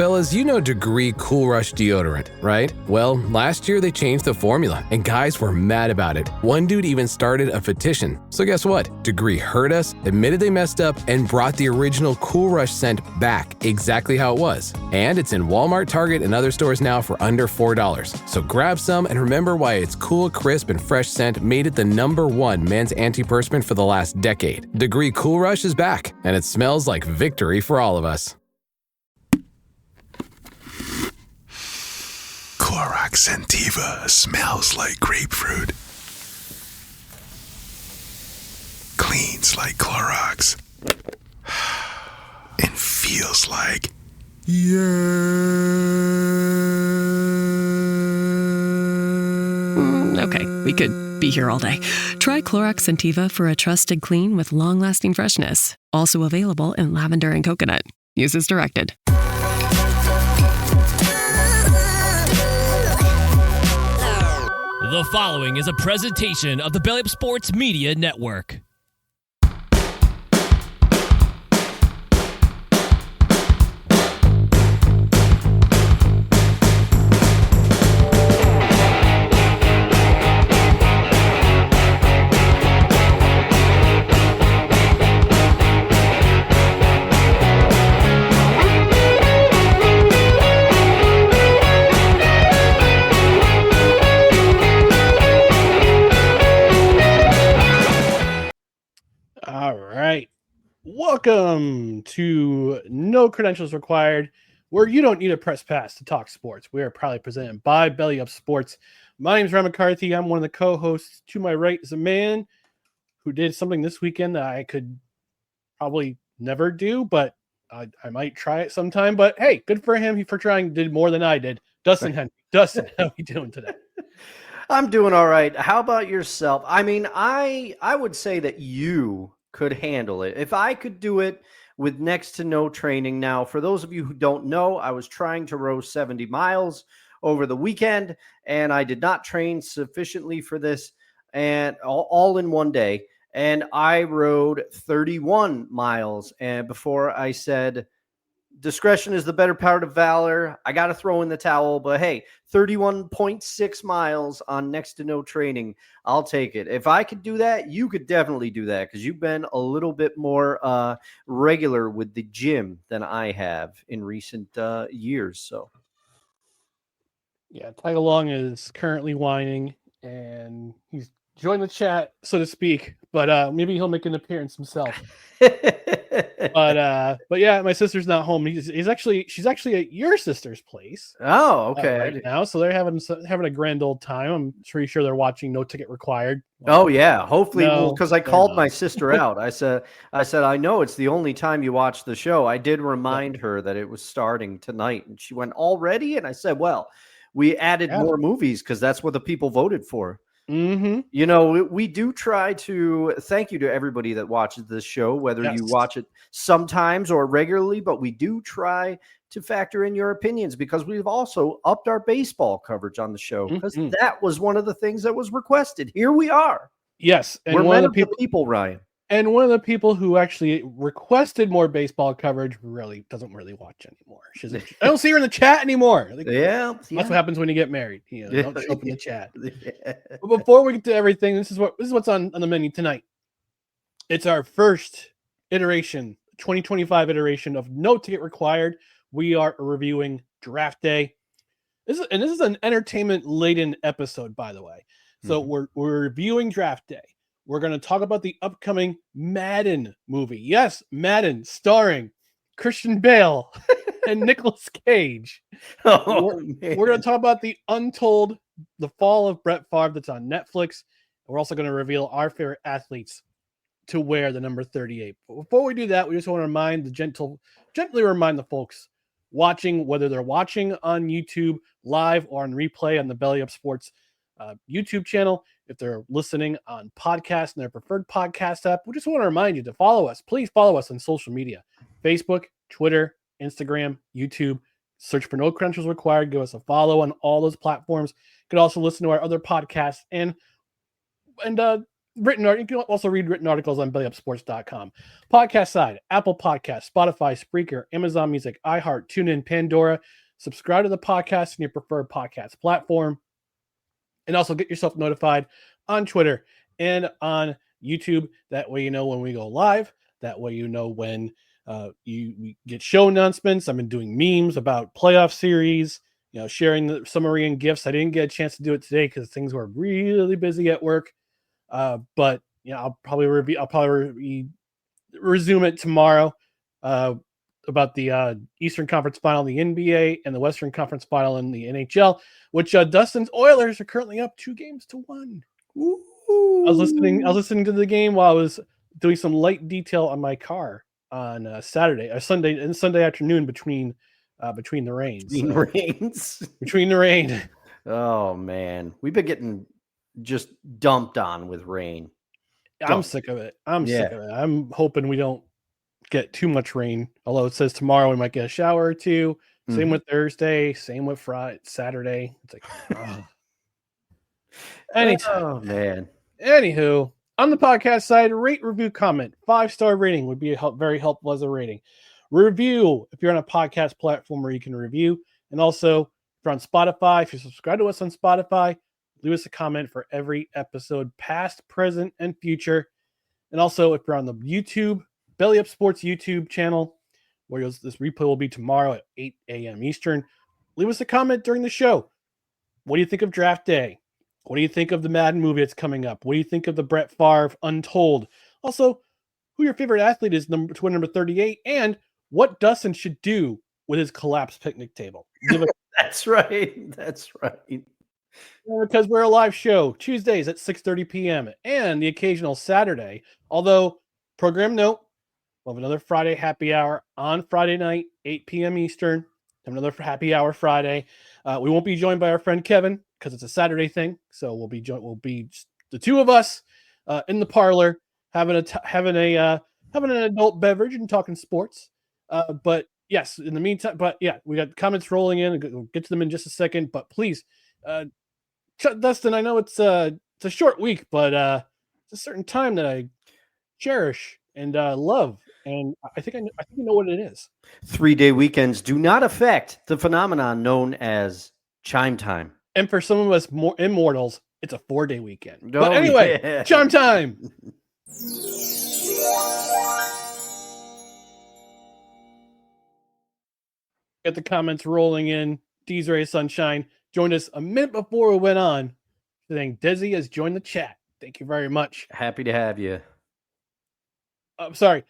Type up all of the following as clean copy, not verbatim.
Fellas, you know Degree Cool Rush deodorant, right? Well, last year they changed the formula, and guys were mad about it. One dude even started a petition. So guess what? Degree heard us, admitted they messed up, and brought the original Cool Rush scent back exactly how it was. And it's in Walmart, Target, and other stores now for under $4. So grab some and remember why its cool, crisp, and fresh scent made it the #1 men's antiperspirant for the last decade. Degree Cool Rush is back, and it smells like victory for all of us. Clorox Sentiva smells like grapefruit. Cleans like Clorox. And feels like... yeah. Okay, we could be here all day. Try Clorox Sentiva for a trusted clean with long-lasting freshness. Also available in lavender and coconut. Use as directed. The following is a presentation of the Belly Up Sports Media Network. All right. Welcome to No Credentials Required, where you don't need a press pass to talk sports. We are proudly presented by Belly Up Sports. My name is Ryan McCarthy. I'm one of the co-hosts. To my right is a man who did something this weekend that I could probably never do, but I might try it sometime. But hey, good for him. He for trying did more than I did. Dustin Henry. Dustin, how are you doing today? I'm doing all right. How about yourself? I mean, I would say that you could handle it. If I could do it with next to no training. Now, for those of you who don't know, I was trying to row 70 miles over the weekend, and I did not train sufficiently for this, and all in one day. And I rode 31 miles, and before I said, discretion is the better part of valor, I got to throw in the towel. But hey, 31.6 miles on next to no training. I'll take it. If I could do that, you could definitely do that, because you've been a little bit more regular with the gym than I have in recent years. So, Yeah, Tag Along is currently whining, and he's joined the chat, so to speak. But maybe he'll make an appearance himself. But yeah, my sister's not home. She's actually at your sister's place. Oh, okay. Right now, so they're having a grand old time. I'm pretty sure they're watching No Ticket Required. Oh yeah, hopefully, No, because I called my sister out. I said, I know it's the only time you watch the show. I did remind her that it was starting tonight, and she went, already? And I said, well, we added more movies because that's what the people voted for. Mm-hmm. You know, we do try to thank you to everybody that watches this show, whether you watch it sometimes or regularly, but we do try to factor in your opinions, because we've also upped our baseball coverage on the show, because that was one of the things that was requested. Here we are. Yes. And we're one of the people, Ryan. And one of the people who actually requested more baseball coverage doesn't really watch anymore. I don't see her in the chat anymore. That's what happens when you get married. You know, don't show up in the chat. Yeah. But before we get to everything, this is what's on the menu tonight. It's our first iteration, 2025 iteration of No Ticket Required. We are reviewing Draft Day. This is an entertainment-laden episode, by the way. So we're reviewing Draft Day. We're going to talk about the upcoming Madden movie. Yes, Madden, starring Christian Bale and Nicolas Cage. We're going to talk about the Untold, the Fall of Favre, that's on Netflix. We're also going to reveal our favorite athletes to wear the number 38. But before we do that, we just want to gently remind the folks watching, whether they're watching on YouTube live or on replay on the Belly Up Sports YouTube channel. If they're listening on podcast and their preferred podcast app, we just want to remind you to follow us. Please follow us on social media: Facebook, Twitter, Instagram, YouTube. Search for No Credentials Required. Give us a follow on all those platforms. You can also listen to our other podcasts and written art. You can also read written articles on bellyupsports.com. Podcast side, Apple Podcasts, Spotify, Spreaker, Amazon Music, iHeart, TuneIn, Pandora. Subscribe to the podcast in your preferred podcast platform. And also get yourself notified on Twitter and on YouTube. That way you know when we go live. That way you know when we get show announcements. I've been doing memes about playoff series, sharing the summary and gifts. I didn't get a chance to do it today because things were really busy at work. But I'll probably resume it tomorrow about the Eastern Conference Final in the NBA and the Western Conference Final in the NHL, which Dustin's Oilers are currently up 2-1. Ooh. I was listening to the game while I was doing some light detail on my car on Sunday afternoon between the rains. Between the rain. Oh man, we've been getting just dumped on with rain. I'm sick of it. I'm hoping we don't get too much rain. Although it says tomorrow we might get a shower or two. Same with Thursday. Same with Friday, Saturday. It's like, anytime. Oh man. Anywho, on the podcast side, rate, review, comment. 5-star rating would be very helpful as a rating. Review if you're on a podcast platform where you can review, and also if you're on Spotify, if you subscribe to us on Spotify, leave us a comment for every episode, past, present, and future. And also, if you're on the YouTube, Belly Up Sports YouTube channel, where this replay will be tomorrow at 8 a.m. Eastern, leave us a comment during the show. What do you think of Draft Day? What do you think of the Madden movie that's coming up? What do you think of the Brett Favre Untold? Also, who your favorite athlete is, Twitter number 38, and what Dustin should do with his collapsed picnic table. That's right. Because we're a live show Tuesdays at 6:30 p.m. and the occasional Saturday. Although, program note, we'll have another Friday happy hour on Friday night, 8 p.m. Eastern. Have another happy hour Friday. We won't be joined by our friend Kevin because it's a Saturday thing. So we'll be just the two of us in the parlor having an adult beverage and talking sports. But yes, in the meantime, we got comments rolling in. We'll get to them in just a second. But please, Dustin, I know it's a short week, but it's a certain time that I cherish and love, and I think you know what it is. 3-day weekends do not affect the phenomenon known as chime time. And for some of us more immortals, it's a 4-day weekend. But anyway, chime time. Get the comments rolling in. D's Ray Sunshine joined us a minute before we went on, saying Desi has joined the chat. Thank you very much. Happy to have you. I'm sorry.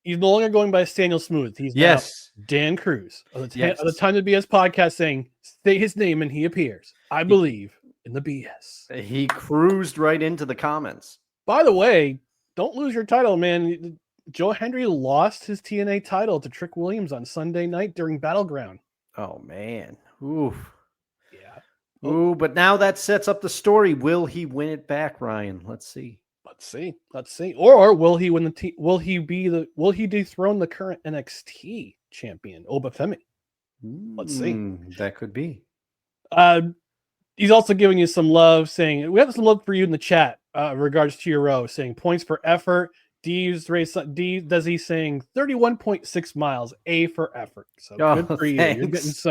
He's no longer going by Daniel Smooth. He's now Dan Cruz. Of the Time to BS podcast saying, say his name and he appears. I believe in the BS. He cruised right into the comments. By the way, don't lose your title, man. Joe Hendry lost his TNA title to Trick Williams on Sunday night during Battleground. Oh, man. Oof. Yeah. Ooh, but now that sets up the story. Will he win it back, Ryan? Let's see. Or will he win will he dethrone the current NXT champion, Obafemi? Let's see. That could be. He's also giving you some love, saying we have some love for you in the chat in regards to your row, saying points for effort. Does he saying 31.6 miles, A for effort. So good for you. Thanks.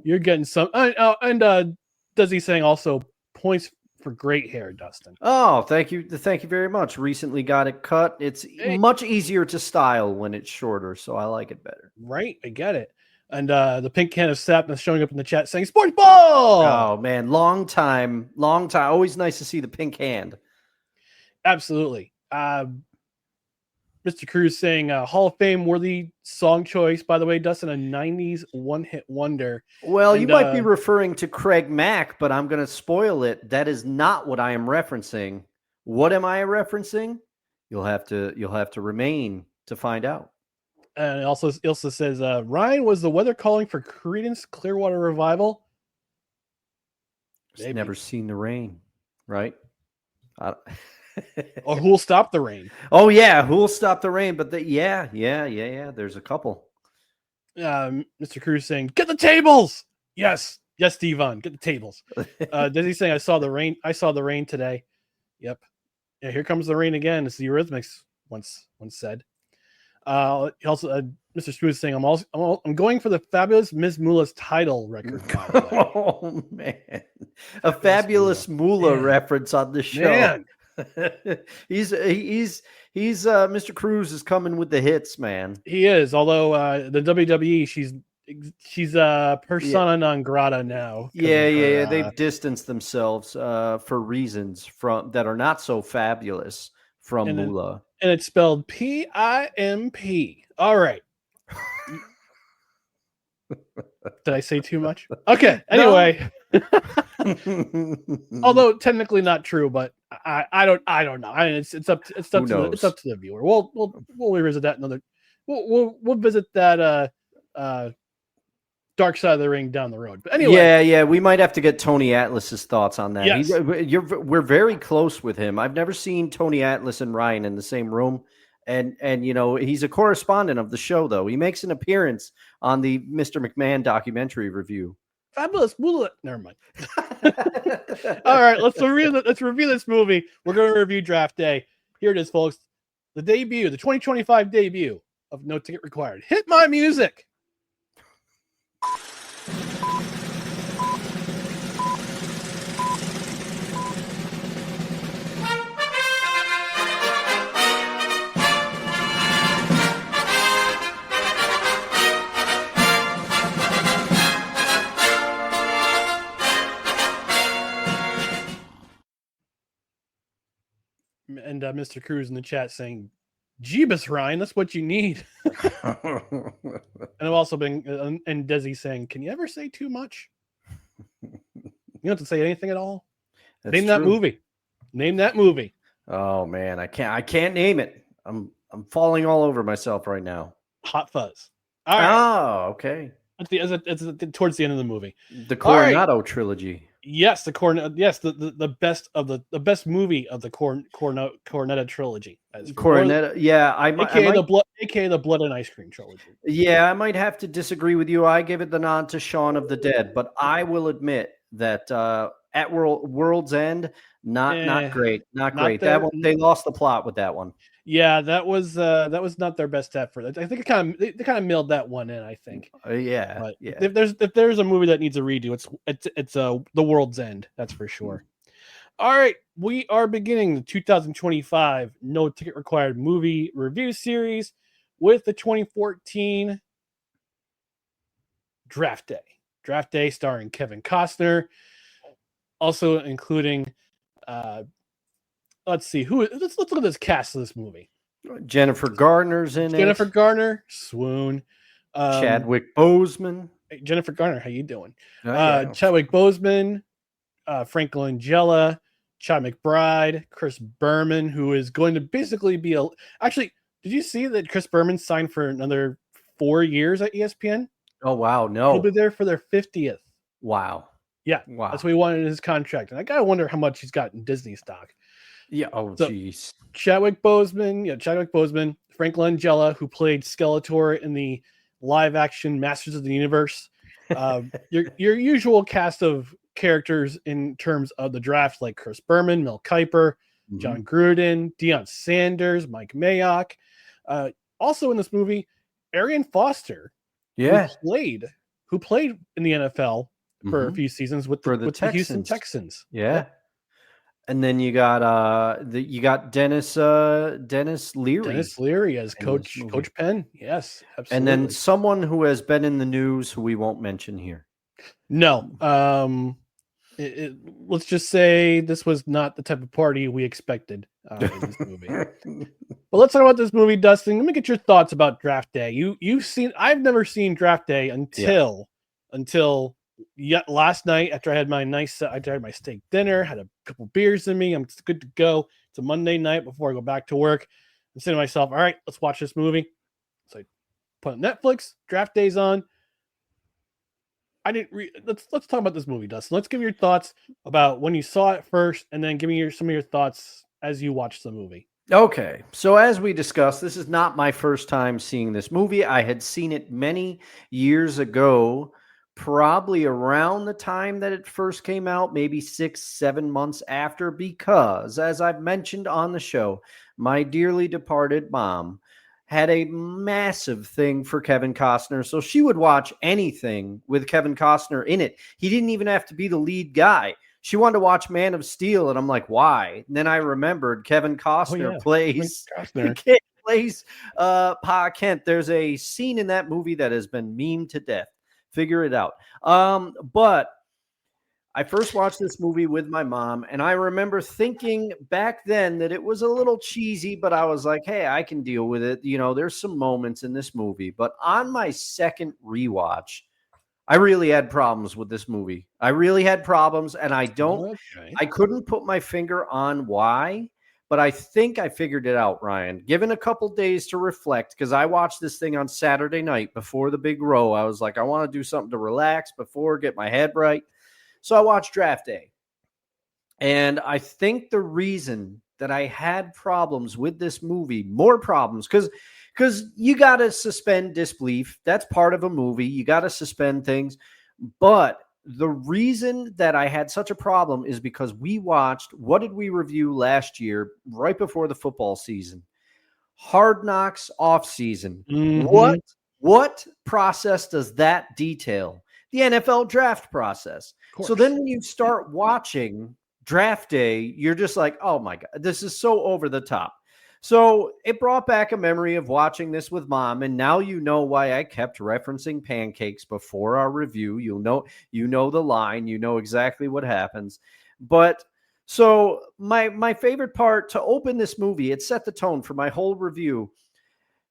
You're getting some and does he saying also points for great hair, Dustin. Oh, thank you very much. Recently got it cut. It's much easier to style when it's shorter, so I like it better. Right, I get it. And the pink can of sap is showing up in the chat saying sports ball. Oh man, long time. Always nice to see the pink hand. Absolutely. Mr. Cruz saying Hall of Fame worthy song choice. By the way, Dustin, a 90s one-hit wonder. Well, you might be referring to Craig Mack, but I'm going to spoil it. That is not what I am referencing. What am I referencing? You'll have to remain to find out. And it also says Ryan, was the weather calling for Creedence Clearwater Revival? Maybe. Never seen the rain, right? Or who'll stop the rain? Oh yeah, who'll stop the rain? But yeah. There's a couple. Mr. Cruz saying, "Get the tables." Yes, Devon, get the tables. Does he saying, "I saw the rain. I saw the rain today." Yep. Yeah, here comes the rain again. As the Eurythmics once said. Also, Mr. Smooth saying, I'm going for the Fabulous Ms. Moolah's title record. By the way. Oh man, a Fabulous Moolah reference on the show. Man. he's Mr. Cruz is coming with the hits, man. He is. Although the WWE, she's persona non grata now. Yeah. They've distanced themselves for reasons that are not so fabulous from Moolah. And it's spelled P-I-M-P. All right. Did I say too much? Okay. Anyway, although technically not true, but I don't know. I mean, it's up to the viewer. We'll revisit that another. We'll visit that Dark Side of the Ring down the road. But anyway, yeah, we might have to get Tony Atlas's thoughts on that. Yes. We're very close with him. I've never seen Tony Atlas and Ryan in the same room. And he's a correspondent of the show, though. He makes an appearance on the Mr. McMahon documentary review. Fabulous. Never mind. All right, let's review this movie. We're going to review Draft Day. Here it is, folks. The 2025 debut of No Ticket Required. Hit my music. And Mr. Cruz in the chat saying, Jeebus, Ryan, that's what you need. And I've also been, and Desi saying, can you ever say too much? You don't have to say anything at all. Name that movie. Oh man, I can't name it. I'm falling all over myself right now. Hot Fuzz. All right. Oh, okay. It's towards the end of the movie. The Coronado trilogy. Yes, the best movie of the Cornetto trilogy. Cornetto, yeah, AKA the Blood and Ice Cream trilogy. Yeah, I might have to disagree with you. I give it the nod to Shaun of the Dead, but I will admit that at World's End, not great. That one, they lost the plot with that one. Yeah, that was not their best effort. I think they kind of milled that one in. I think. Yeah, but yeah. If there's a movie that needs a redo, it's The World's End. That's for sure. All right, we are beginning the 2025 No Ticket Required movie review series with the 2014 Draft Day. Draft Day starring Kevin Costner, also including. Let's see let's look at this cast of this movie. Jennifer Garner's in it. Jennifer Garner, swoon. Chadwick Boseman. Jennifer Garner, how you doing? Chadwick Boseman, Frank Langella, Chad McBride, Chris Berman, who is going to basically be actually, did you see that Chris Berman signed for another 4 years at ESPN? Oh wow, no. He'll be there for their 50th. Wow. Yeah. Wow. That's what he wanted in his contract. And I gotta wonder how much he's got in Disney stock. Yeah. Oh, jeez. Chadwick Boseman, Frank Langella, who played Skeletor in the live-action Masters of the Universe. Your usual cast of characters in terms of the draft, like Chris Berman, Mel Kiper, John Gruden, Deion Sanders, Mike Mayock. Also in this movie, Arian Foster, who played in the NFL for a few seasons with the Houston Texans. Yeah. And then you got Dennis Leary. Dennis Leary as Coach Penn. Yes, absolutely. And then someone who has been in the news who we won't mention here. No. Let's just say this was not the type of party we expected in this movie. But let's talk about this movie, Dustin. Let me get your thoughts about Draft Day. I've never seen Draft Day until last night after I had my steak dinner, had a couple beers in me. I'm good to go. It's a Monday night before I go back to work. I'm saying to myself, all right, let's watch this movie. So I put on Netflix, Draft Day's on. Let's talk about this movie, Dustin. Let's give your thoughts about when you saw it first, and then give me some of your thoughts as you watched the movie. Okay, so as we discussed, this is not my first time seeing this movie. I had seen it many years ago probably around the time that it first came out, maybe 6-7 months after, because as I've mentioned on the show, my dearly departed mom had a massive thing for Kevin Costner. So she would watch anything with Kevin Costner in it. He didn't even have to be the lead guy. She wanted to watch Man of Steel, and I'm like, why? And then I remembered Kevin Costner plays Pa Kent. There's a scene in that movie that has been memed to death. Figure it out. But I first watched this movie with my mom, and I remember thinking back then that it was a little cheesy, but I was like, hey, I can deal with it. You know, there's some moments in this movie. But on my second rewatch, I really had problems with this movie. I really had problems, and I couldn't put my finger on why, but I think I figured it out, Ryan. Given a couple days to reflect, because I watched this thing on Saturday night before the big row. I was like, I want to do something to relax before, get my head right. So I watched Draft Day. And I think the reason that I had problems with this movie, more problems, because you got to suspend disbelief. That's part of a movie. You got to suspend things. But the reason that I had such a problem is because we watched, what did we review last year, right before the football season? Hard Knocks off season. Mm-hmm. What process does that detail? The NFL draft process. So then when you start watching Draft Day, you're just like, oh my God, this is so over the top. So it brought back a memory of watching this with mom. And now you know why I kept referencing pancakes before our review. You know the line, you know exactly what happens. But so my favorite part to open this movie, it set the tone for my whole review.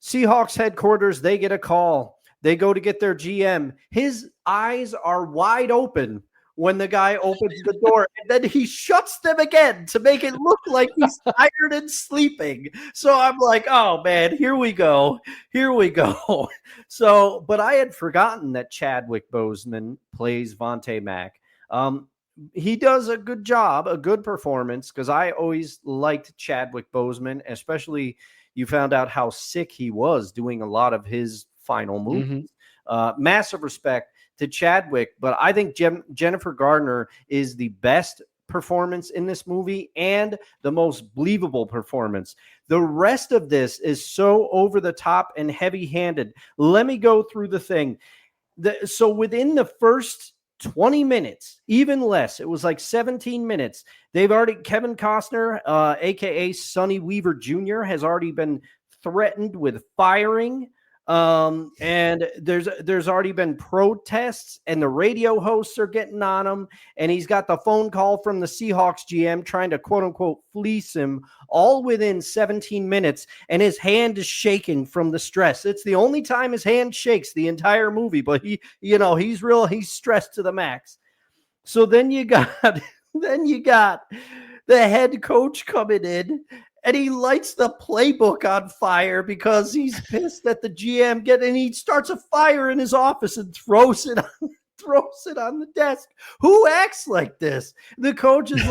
Seahawks headquarters, they get a call. They go to get their GM. His eyes are wide open when the guy opens the door, and then he shuts them again to make it look like he's tired and sleeping. So I'm like, oh man, here we go. So, but I had forgotten that Chadwick Boseman plays Vontae Mack. He does a good job, a good performance, because I always liked Chadwick Boseman, especially you found out how sick he was doing a lot of his final movies. Mm-hmm. Massive respect to Chadwick, but I think Jennifer Garner is the best performance in this movie and the most believable performance. The rest of this is so over the top and heavy-handed. Let me go through the thing. So within the first 20 minutes, even less, it was like 17 minutes, Kevin Costner, aka Sonny Weaver Jr., has already been threatened with firing. And there's already been protests, and the radio hosts are getting on him, and he's got the phone call from the Seahawks GM trying to quote unquote fleece him, all within 17 minutes. And his hand is shaking from the stress. It's the only time his hand shakes the entire movie, but he's stressed to the max. So then you got the head coach coming in, and he lights the playbook on fire because he's pissed at the GM and he starts a fire in his office and throws it on the desk. Who acts like this? The coach is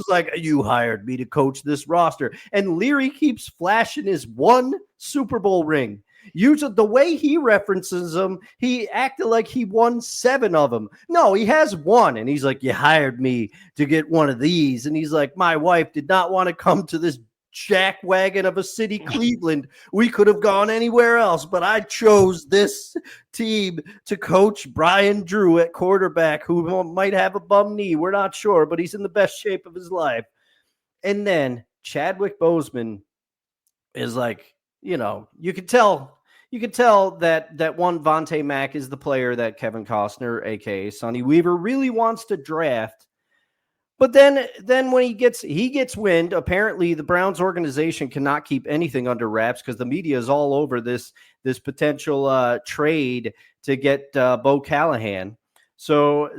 like, you hired me to coach this roster. And Leary keeps flashing his one Super Bowl ring. Usually the way he references them, he acted like he won 7 of them. No, he has 1. And he's like, you hired me to get one of these. And he's like, my wife did not want to come to this jackwagon of a city, Cleveland. We could have gone anywhere else, but I chose this team to coach Brian Drew at quarterback, who might have a bum knee. We're not sure, but he's in the best shape of his life. And then Chadwick Boseman is like, you could tell that one Vontae Mack is the player that Kevin Costner, aka Sonny Weaver, really wants to draft. But then when he gets wind, apparently the Browns organization cannot keep anything under wraps because the media is all over this potential trade to get Bo Callahan. So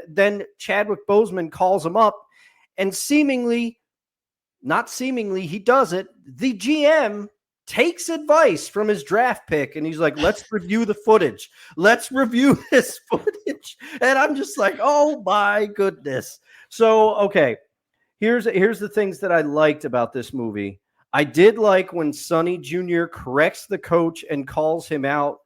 then Chadwick Boseman calls him up, and he does it. The GM takes advice from his draft pick, and he's like, let's review the footage. Let's review this footage. And I'm just like, oh my goodness. So, okay, here's the things that I liked about this movie. I did like when Sonny Jr. corrects the coach and calls him out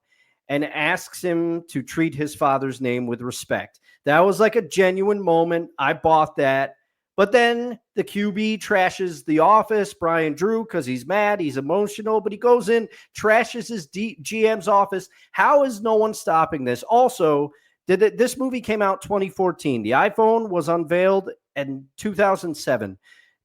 and asks him to treat his father's name with respect. That was like a genuine moment. I bought that. But then the QB trashes the office, Brian Drew, because he's mad, he's emotional, but he goes in, trashes his GM's office. How is no one stopping this? Also, this movie came out 2014. The iPhone was unveiled in 2007.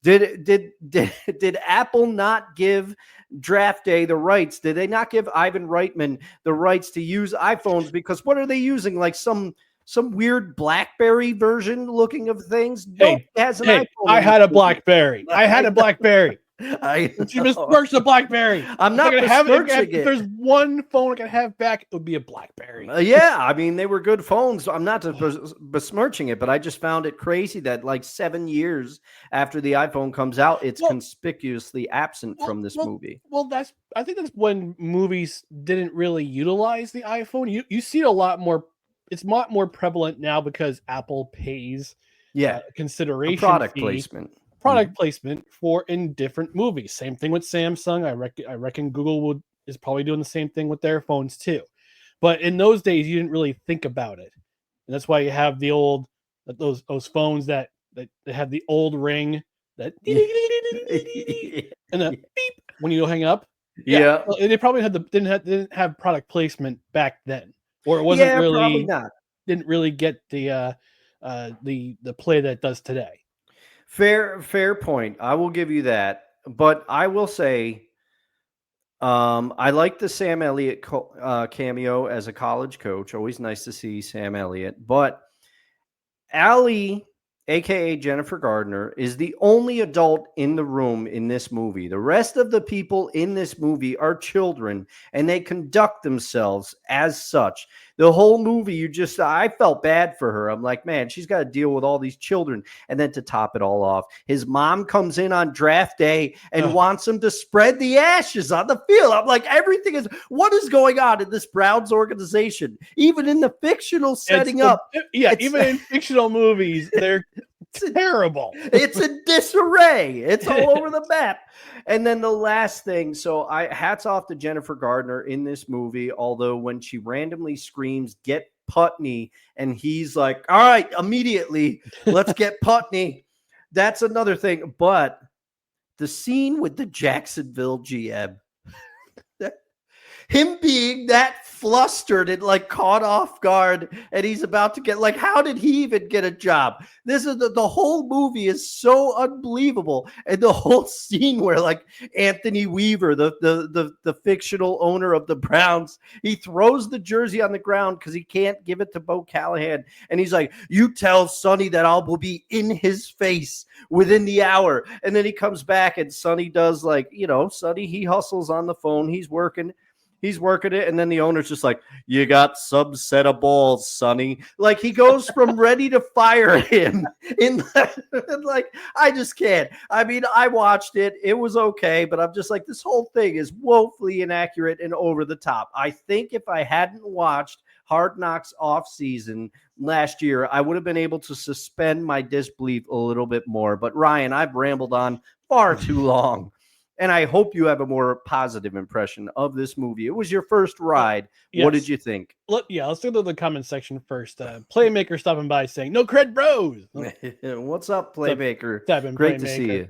Did Apple not give Draft Day the rights? Did they not give Ivan Reitman the rights to use iPhones? Because what are they using? Like some weird BlackBerry version looking of things? Hey, I had a BlackBerry. I had a BlackBerry. She besmirched the BlackBerry. I'm not besmirching it. If there's one phone I could have back, it would be a BlackBerry. Yeah, I mean, they were good phones. I'm not besmirching it, but I just found it crazy that like 7 years after the iPhone comes out, it's conspicuously absent from this movie. Well, I think that's when movies didn't really utilize the iPhone. You see it a lot more. It's a lot more prevalent now because Apple pays consideration product fee. placement. For in different movies. Same thing with Samsung. I reckon Google is probably doing the same thing with their phones too. But in those days, you didn't really think about it, and that's why you have the old those phones that have the old ring that and the beep when you hang up. Yeah. Well, they probably didn't have product placement back then, or it wasn't really didn't really get the play that it does today. Fair point. I will give you that. But I will say, I like the Sam Elliott cameo as a college coach. Always nice to see Sam Elliott. But Allie, a.k.a. Jennifer Garner, is the only adult in the room in this movie. The rest of the people in this movie are children, and they conduct themselves as such. The whole movie, I felt bad for her. I'm like, man, she's got to deal with all these children. And then to top it all off, his mom comes in on draft day and wants him to spread the ashes on the field. I'm like, what is going on in this Browns organization? Even in the fictional setting even in fictional movies, they're terrible. It's in disarray. It's all over the map. And then the last thing, so hats off to Jennifer Garner in this movie, although when she randomly screams, "Get Putney," and he's like, all right, immediately, let's get Putney. That's another thing. But the scene with the Jacksonville GM, him being that flustered and like caught off guard, and he's about to get how did he even get a job? This is the whole movie is so unbelievable, and the whole scene where Anthony Weaver, the fictional owner of the Browns, he throws the jersey on the ground because he can't give it to Bo Callahan, and he's like, "You tell Sonny that I will be in his face within the hour," and then he comes back and Sonny does Sonny, he hustles on the phone, he's working it, and then the owner's just like, "You got some set of balls, Sonny." He goes from ready to fire him I just can't. I mean, I watched it. It was okay, but I'm just like, this whole thing is woefully inaccurate and over the top. I think if I hadn't watched Hard Knocks off season last year, I would have been able to suspend my disbelief a little bit more. But Ryan, I've rambled on far too long. And I hope you have a more positive impression of this movie. It was your first ride. Yes. What did you think? Let's go to the comment section first. Playmaker stopping by saying, "No cred, bros." What's up, Playmaker? Great to see you.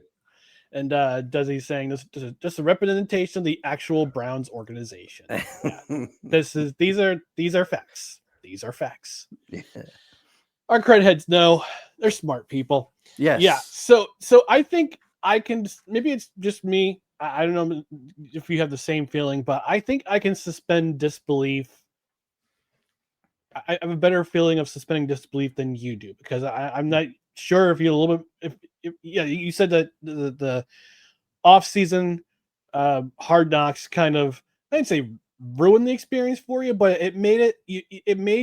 And Desi saying, "This is just a representation of the actual Browns organization." Yeah. These are facts. These are facts. Yeah. Our cred heads know they're smart people. Yes. Yeah. So I think I can, maybe it's just me. I don't know if you have the same feeling, but I think I can suspend disbelief. I have a better feeling of suspending disbelief than you do, because I'm not sure if you a little bit, you said that the off-season Hard Knocks kind of, I didn't say ruined the experience for you, but it made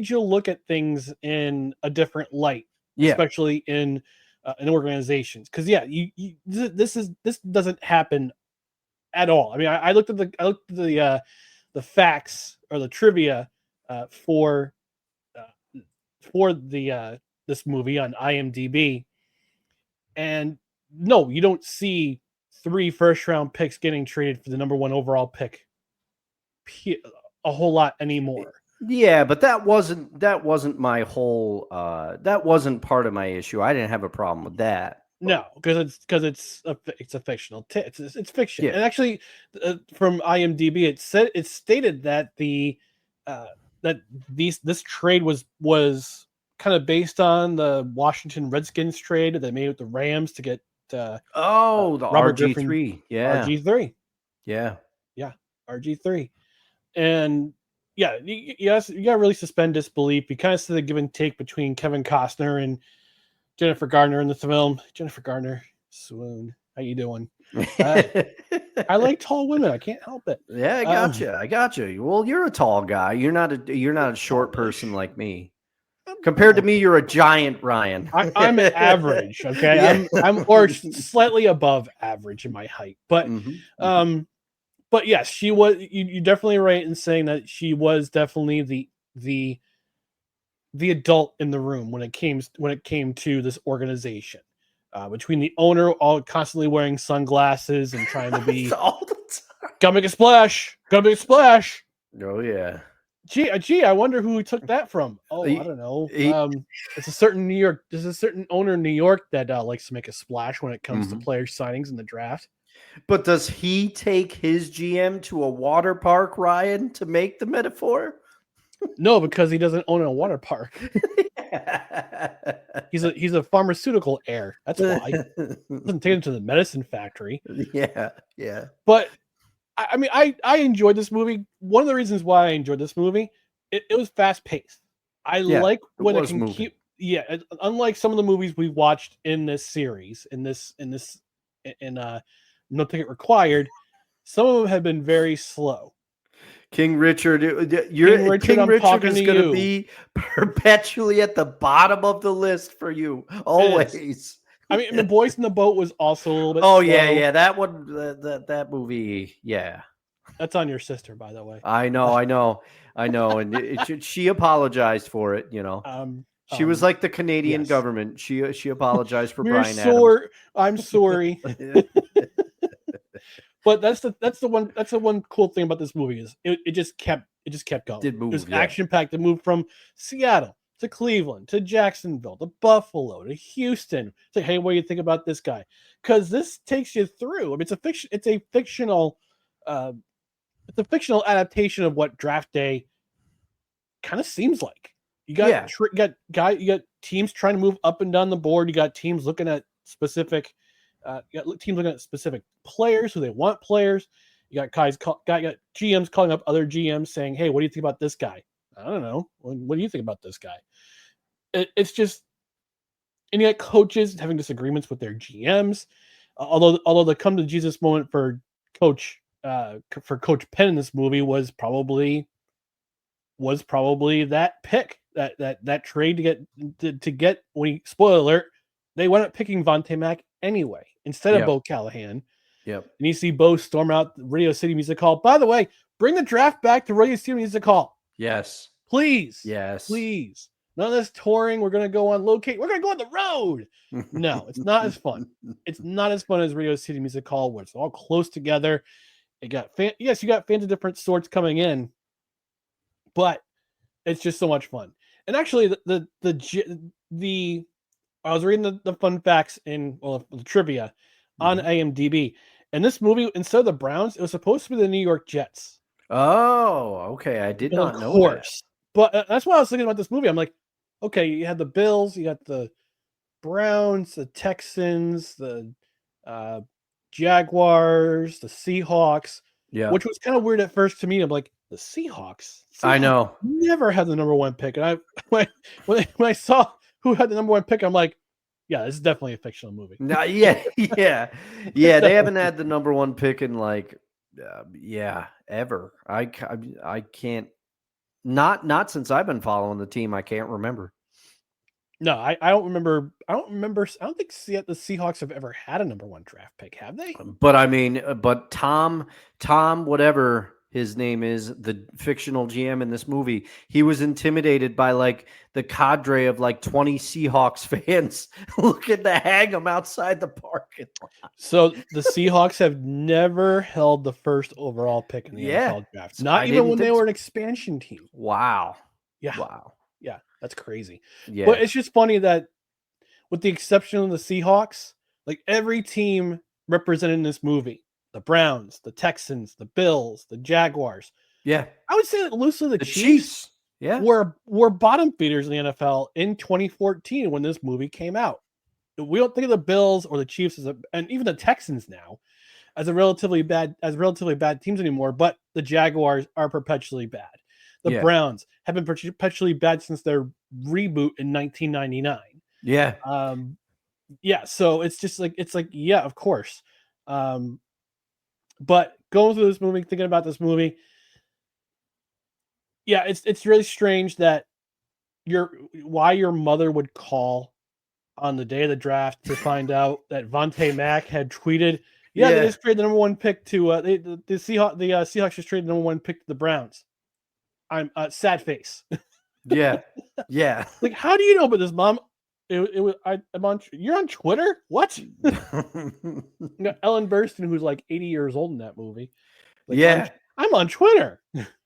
you look at things in a different light, especially in organizations, because this doesn't happen at all. I mean, I looked at the facts or the trivia for this movie on IMDb, and no, you don't see 3 first-round picks getting traded for the number 1 overall pick a whole lot anymore. Yeah, but that wasn't my whole. That wasn't part of my issue. I didn't have a problem with that. No, because it's a fictional. It's fiction, Yeah. and actually, from IMDb, it stated that this trade was kind of based on the Washington Redskins trade that they made with the Rams to get the Robert RG3. Yeah. RG3. Yeah. Yeah. RG3. And yeah, you got to really suspend disbelief. You kind of see the give and take between Kevin Costner and Jennifer Garner in the film. Jennifer Garner, swoon. How you doing? I like tall women. I can't help it. Yeah, I got you. Well, you're a tall guy. You're not a short person like me. Compared to me, you're a giant, Ryan. I'm average. Okay, yeah. I'm or slightly above average in my height, but but yes, she was. You definitely right in saying that she was definitely the adult in the room when it came to this organization. Between the owner all constantly wearing sunglasses and trying to be all the time. Gotta make a splash. Oh yeah. Gee, I wonder who took that from. Oh, I don't know. It's a certain New York. There's a certain owner in New York that likes to make a splash when it comes to player signings in the draft. But does he take his GM to a water park, Ryan, to make the metaphor? No, because he doesn't own a water park. He's a pharmaceutical heir. That's why. Doesn't take him to the medicine factory. Yeah. But I mean, I enjoyed this movie. One of the reasons why I enjoyed this movie, it was fast paced. I like when it can keep. Yeah, unlike some of the movies we've watched in this series, in No Ticket Required, some of them have been very slow. King Richard is going to be perpetually at the bottom of the list for you, always. I mean, The Boys in the Boat was also a little bit slow. Yeah, that one, that movie, yeah. That's on your sister, by the way. I know, and she apologized for it, you know. She was like the Canadian government. She apologized for Brian Adams. I'm sorry. But that's the one cool thing about this movie is it just kept going. It was action packed. It moved from Seattle to Cleveland to Jacksonville to Buffalo to Houston. It's like, hey, what do you think about this guy? Because this takes you through. I mean, it's a fictional adaptation of what draft day kind of seems like. You got teams trying to move up and down the board. You got teams looking at specific. You got teams looking at specific players who they want players. You got GMs calling up other GMs saying, "Hey, what do you think about this guy?" I don't know. What do you think about this guy? It's just, and you got coaches having disagreements with their GMs. Although the come to Jesus moment for Coach Penn in this movie was probably that pick that trade to get when he, spoiler alert, they wound up picking Vontae Mack anyway instead of Bo Callahan. Yep. And you see Bo storm out the Radio City Music Hall. By the way, bring the draft back to Radio City Music Hall. Yes. Please. Yes. Please. None of this touring. We're going to go on locate. We're going to go on the road. No, it's not as fun. It's not as fun as Radio City Music Hall where it's all close together. You got fans of different sorts coming in, but it's just so much fun. And actually, the I was reading the fun facts the trivia on IMDb, and this movie, instead of the Browns, it was supposed to be the New York Jets. Oh, okay. I did not know that. But that's why I was thinking about this movie. I'm like, okay, you had the Bills, you got the Browns, the Texans, the Jaguars, the Seahawks. Yeah, which was kind of weird at first to me. I'm like, the Seahawks I know never had the number one pick, and when I saw who had the number one pick, I'm like, yeah, this is definitely a fictional movie. No, yeah. They haven't had the number one pick in ever. I can't. Not since I've been following the team. I can't remember. No, I don't remember. I don't think the Seahawks have ever had a number one draft pick, have they? But I mean, Tom, whatever, his name is, the fictional GM in this movie, he was intimidated by like the cadre of like 20 Seahawks fans looking to hang him outside the parking lot. So the Seahawks have never held the first overall pick in the NFL draft. Not even when they were an expansion team. Wow. Yeah. Wow. Yeah. That's crazy. Yeah. But it's just funny that with the exception of the Seahawks, like every team represented in this movie, the Browns, the Texans, the Bills, the Jaguars. Yeah. I would say that loosely the Chiefs were bottom feeders in the NFL in 2014 when this movie came out. We don't think of the Bills or the Chiefs and even the Texans now as relatively bad teams anymore, but the Jaguars are perpetually bad. The Browns have been perpetually bad since their reboot in 1999. Yeah. So it's just like, yeah, of course. But going through this movie, thinking about this movie, yeah, it's really strange that why your mother would call on the day of the draft to find out that Vontae Mack had tweeted, they just traded the number one pick to the Seahawks just traded the number one pick to the Browns. I'm sad face. Yeah. Like, how do you know about this, Mom? You're on Twitter? What? Ellen Burstyn, who's like 80 years old in that movie. Like, I'm on Twitter.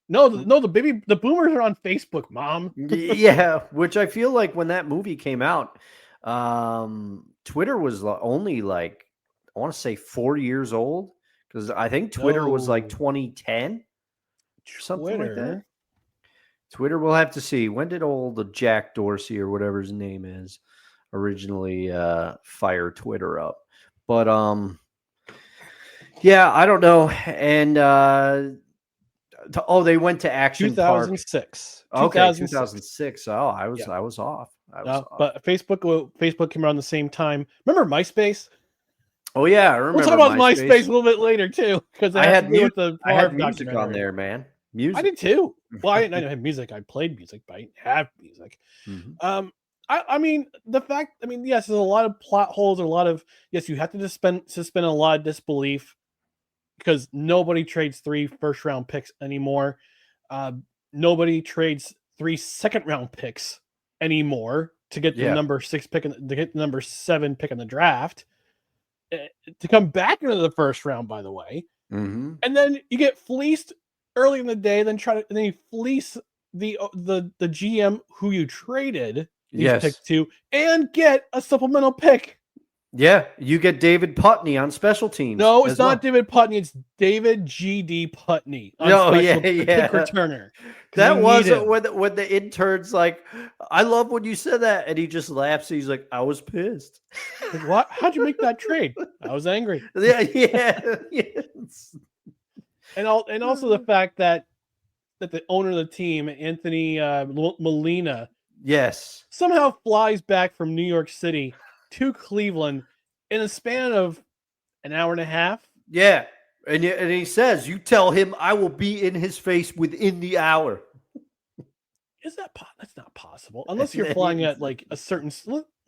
No, the boomers are on Facebook, Mom. Yeah, which I feel like when that movie came out, Twitter was only like, I want to say 4 years old, because I think Twitter was like 2010 or something like that. Twitter, we'll have to see. When did old Jack Dorsey or whatever his name is originally fire Twitter up? But I don't know. And they went to Action 2006. Park. Okay, 2006. Oh, I was off. But Facebook came around the same time. Remember MySpace? Oh yeah, I remember. We'll talk about MySpace a little bit later too, because I had music on there, man. Music. I did too. Well, I didn't have music. I played music, but I didn't have music. Mm-hmm. I mean, yes, there's a lot of plot holes, you have to suspend a lot of disbelief because nobody trades 3 first-round picks anymore. Nobody trades 3 second-round picks anymore to get the number 6 pick to get the number 7 pick in the draft. To come back into the first round, by the way, and then you get fleeced early in the day, then you fleece the GM who you traded these picks to, and get a supplemental pick. Yeah, you get David Putney on special teams. No, it's not David Putney. It's David G.D. Putney on pick returner. That was when the intern's like, I love when you said that, and he just laughs. He's like, I was pissed. Like, what? How'd you make that trade? I was angry. Yes. And also the fact that the owner of the team, Anthony Molina, somehow flies back from New York City to Cleveland in a span of an hour and a half. Yeah. And he says, you tell him I will be in his face within the hour. Is that that's not possible unless you're flying at like a certain.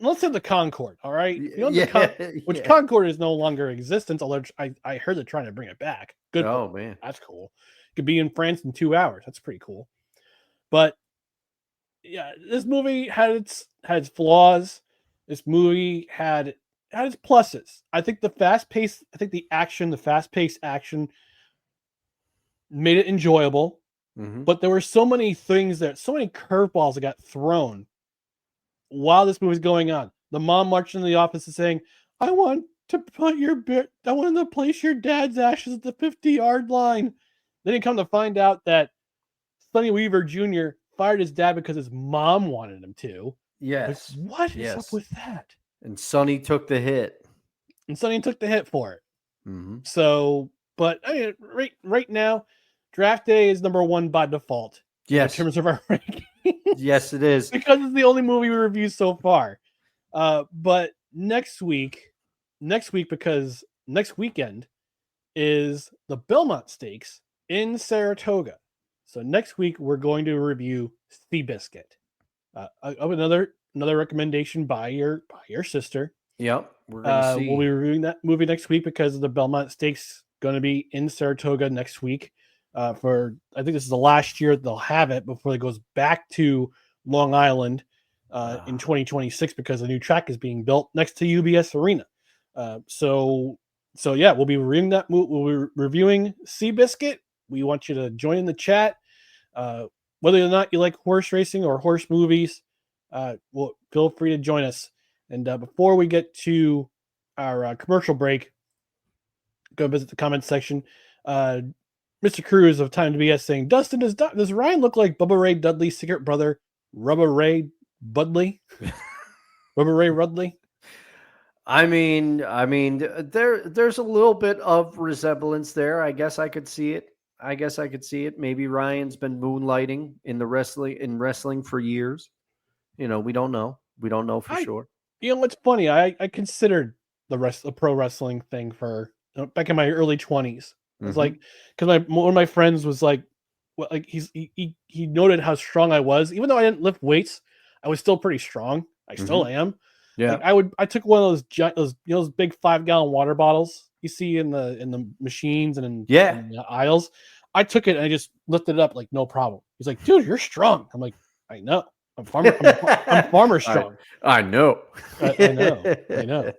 Let's say the Concorde, all right? Which Concorde is no longer in existence. Although I heard they're trying to bring it back. Good. Oh man, that's cool. Could be in France in 2 hours. That's pretty cool. But yeah, this movie had its flaws. This movie had its pluses. I think the fast-paced action made it enjoyable. Mm-hmm. But there were so many things so many curveballs that got thrown while this movie was going on. The mom marching in the office and saying, I want to place your dad's ashes at the 50-yard line. Then you come to find out that Sonny Weaver Jr. fired his dad because his mom wanted him to. Yes. Like, what is up with that? And Sonny took the hit. For it. Mm-hmm. So, but I mean, right now, Draft Day is number 1 by default. Yes. In terms of our ranking. Yes, it is. Because it's the only movie we reviewed so far. But next weekend is the Belmont Stakes in Saratoga. So next week we're going to review Seabiscuit. Another recommendation by your sister. Yep. We're gonna see. We'll be reviewing that movie next week because the Belmont Stakes going to be in Saratoga next week. for I think this is the last year they'll have it before it goes back to Long Island in 2026 because a new track is being built next to UBS Arena. So yeah, we'll be reviewing that. We'll be reviewing Seabiscuit. We want you to join in the chat. Whether or not you like horse racing or horse movies, well, feel free to join us. And before we get to our commercial break, go visit the comments section. Mr. Cruz of Time to BS saying, Dustin, does Ryan look like Bubba Ray Dudley's secret brother, Rubba Ray Budley? Rubba Ray Rudley? I mean, there's a little bit of resemblance there. I guess I could see it. Maybe Ryan's been moonlighting in wrestling for years. We don't know. We don't know for sure. You know what's funny? I considered the pro wrestling thing for back in my early 20s. It's like because one of my friends was like, well, like he noted how strong I was, even though I didn't lift weights. I was still pretty strong. I still am. Yeah, like I took one of those big 5-gallon water bottles you see in the machines and in the aisles. I took it and I just lifted it up like no problem. He's like, dude, you're strong. I'm like, I know. I'm farmer strong. I know. I know.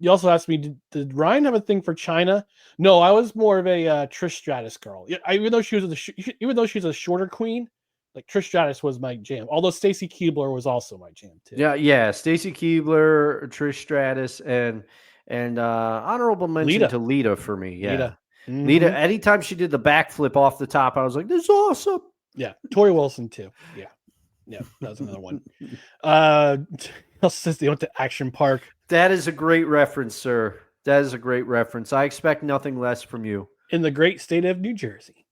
You also asked me, did Ryan have a thing for China? No, I was more of a Trish Stratus girl. Even though she's a shorter queen, like Trish Stratus was my jam. Although Stacy Keibler was also my jam too. Yeah. Stacy Keibler, Trish Stratus, and honorable mention to Lita for me. Yeah, Lita. Lita. Anytime she did the backflip off the top, I was like, "This is awesome." Yeah, Tori Wilson too. Yeah, that was another one. Says they went to Action Park. That is a great reference, sir. That is a great reference. I expect nothing less from you. In the great state of New Jersey.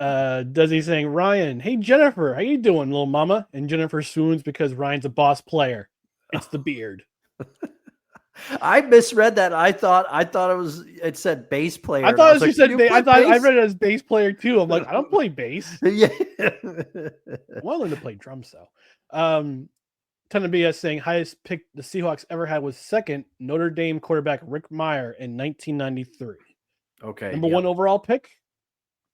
Does he saying, Ryan, hey, Jennifer, how you doing, little mama? And Jennifer swoons because Ryan's a boss player. It's the beard. I misread that. I thought it said bass player. I thought you said bass. I read it as bass player too. I'm like, I don't play bass. Yeah. I want to learn to play drums though. Ton of BS saying highest pick the Seahawks ever had was second Notre Dame quarterback Rick Meyer in 1993. Okay. Number one overall pick.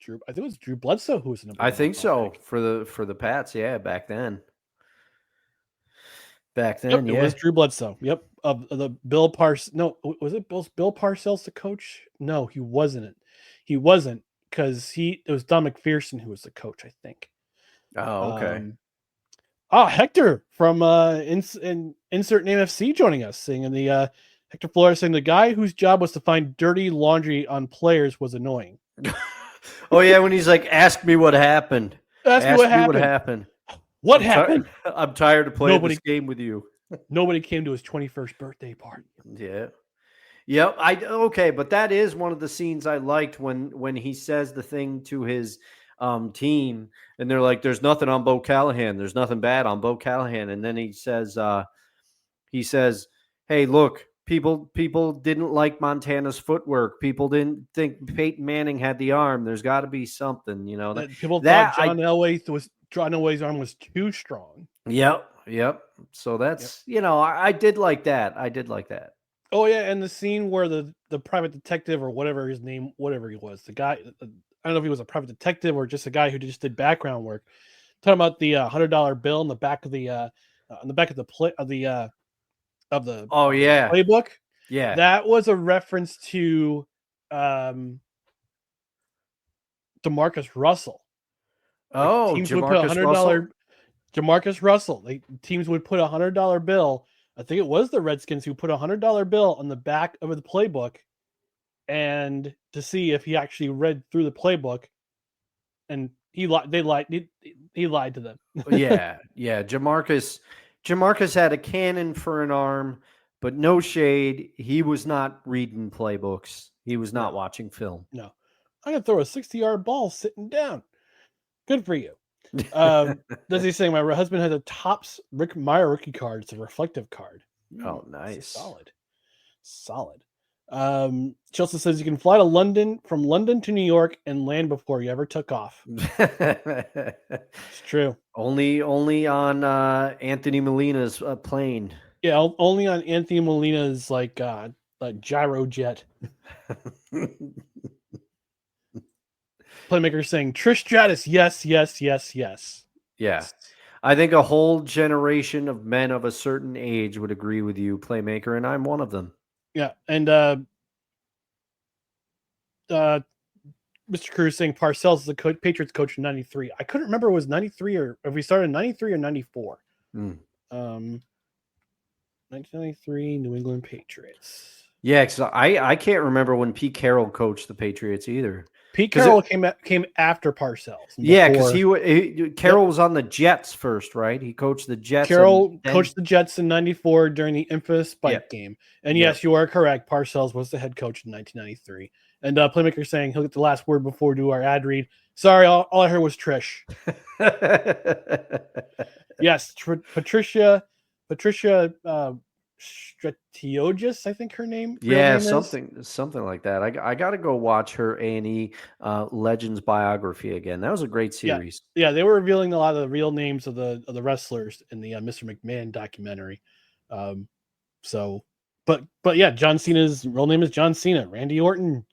I think it was Drew Bledsoe who was the number one. I think so pick. for the Pats. Yeah, back then. Yep, it was Drew Bledsoe. Yep, of the Bill Parcells. No, was it Bill Parcells the coach? No, he wasn't. He wasn't because it was Don McPherson who was the coach, I think. Oh, okay. Hector from insert name FC joining us, saying the Hector Flores saying the guy whose job was to find dirty laundry on players was annoying. Oh yeah, when he's like, "Ask me what happened." Ask me what happened. What happened? I'm tired of playing this game with you. Nobody came to his 21st birthday party. Yeah. Yep. Okay, but that is one of the scenes I liked when he says the thing to his team, and they're like, "There's nothing on Bo Callahan. There's nothing bad on Bo Callahan." And then he says, "Hey, look, people didn't like Montana's footwork. People didn't think Peyton Manning had the arm. There's got to be something, People thought John Elway's arm was too strong." Yep. So that's I did like that. Oh yeah, and the scene where the private detective or whatever his name, whatever he was, the guy. I don't know if he was a private detective or just a guy who just did background work. Talking about the $100 bill in the back of the playbook. Yeah, that was a reference to DeMarcus Russell. Teams would put DeMarcus Russell. Teams would put $100 bill. I think it was the Redskins who put $100 bill on the back of the playbook, and to see if he actually read through the playbook, and he lied to them. yeah. Jamarcus had a cannon for an arm, but no shade. He was not reading playbooks. He was not watching film. No, I'm gonna throw a 60-yard ball sitting down. Good for you. Does he say my husband has a Topps Rick Meyer rookie card? It's a reflective card. Oh, nice. Solid. Chelsea says you can fly to from London to New York and land before you ever took off. It's true. Only on Anthony Molina's plane. Yeah, only on Anthony Molina's gyro jet. Playmaker saying Trish Stratus, yes. Yeah. Yes. I think a whole generation of men of a certain age would agree with you, Playmaker, and I'm one of them. Yeah, and Mr. Cruz saying Parcells is the Patriots coach in '93. I couldn't remember it was '93 or if we started in '93 or '94. 1993 New England Patriots. Yeah, because I can't remember when Pete Carroll coached the Patriots either. Pete Carroll came after Parcells. Yeah, because Carroll was on the Jets first, right? He coached the Jets. Carroll coached the Jets in '94 during the infamous Spike game. And yes, you are correct. Parcells was the head coach in 1993. And Playmaker saying he'll get the last word before we do our ad read. Sorry, all I heard was Trish. Yes, Patricia Stratiogis, I think her name. Yeah, something like that. I got to go watch her A&E Legends biography again. That was a great series. Yeah, they were revealing a lot of the real names of the wrestlers in the Mr. McMahon documentary. But yeah, John Cena's real name is John Cena. Randy Orton.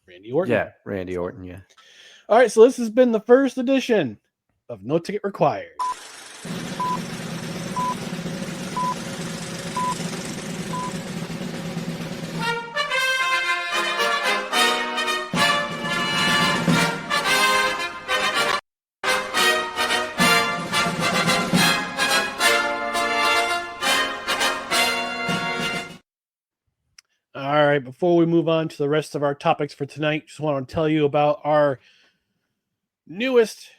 Yeah, Randy Orton. Yeah. All right, so this has been the first edition of No Ticket Required. All right, before we move on to the rest of our topics for tonight, just want to tell you about our newest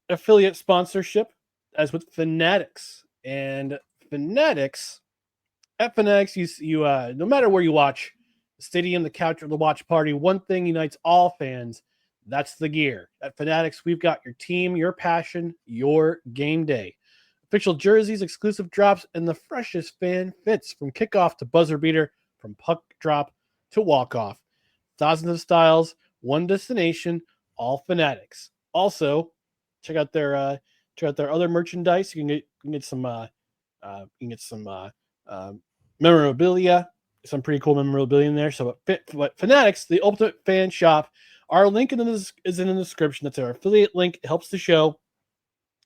affiliate sponsorship, as with Fanatics. And Fanatics, at Fanatics, you no matter where you watch, the stadium, the couch, or the watch party, one thing unites all fans. That's the gear. At Fanatics, we've got your team, your passion, your game day. Official jerseys, exclusive drops, and the freshest fan fits from kickoff to buzzer beater, from puck drop to walk-off. Thousands of styles, one destination, all Fanatics. Also, check out their other merchandise. You can get some memorabilia, some pretty cool memorabilia in there. So, but Fanatics, the ultimate fan shop. Our link is in the description. That's our affiliate link. It helps the show.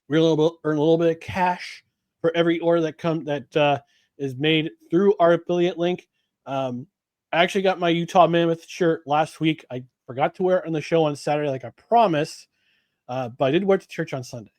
We earn a little bit of cash for every order that is made through our affiliate link. I actually got my Utah Mammoth shirt last week. I forgot to wear it on the show on Saturday, like I promised, but I did wear it to church on Sunday.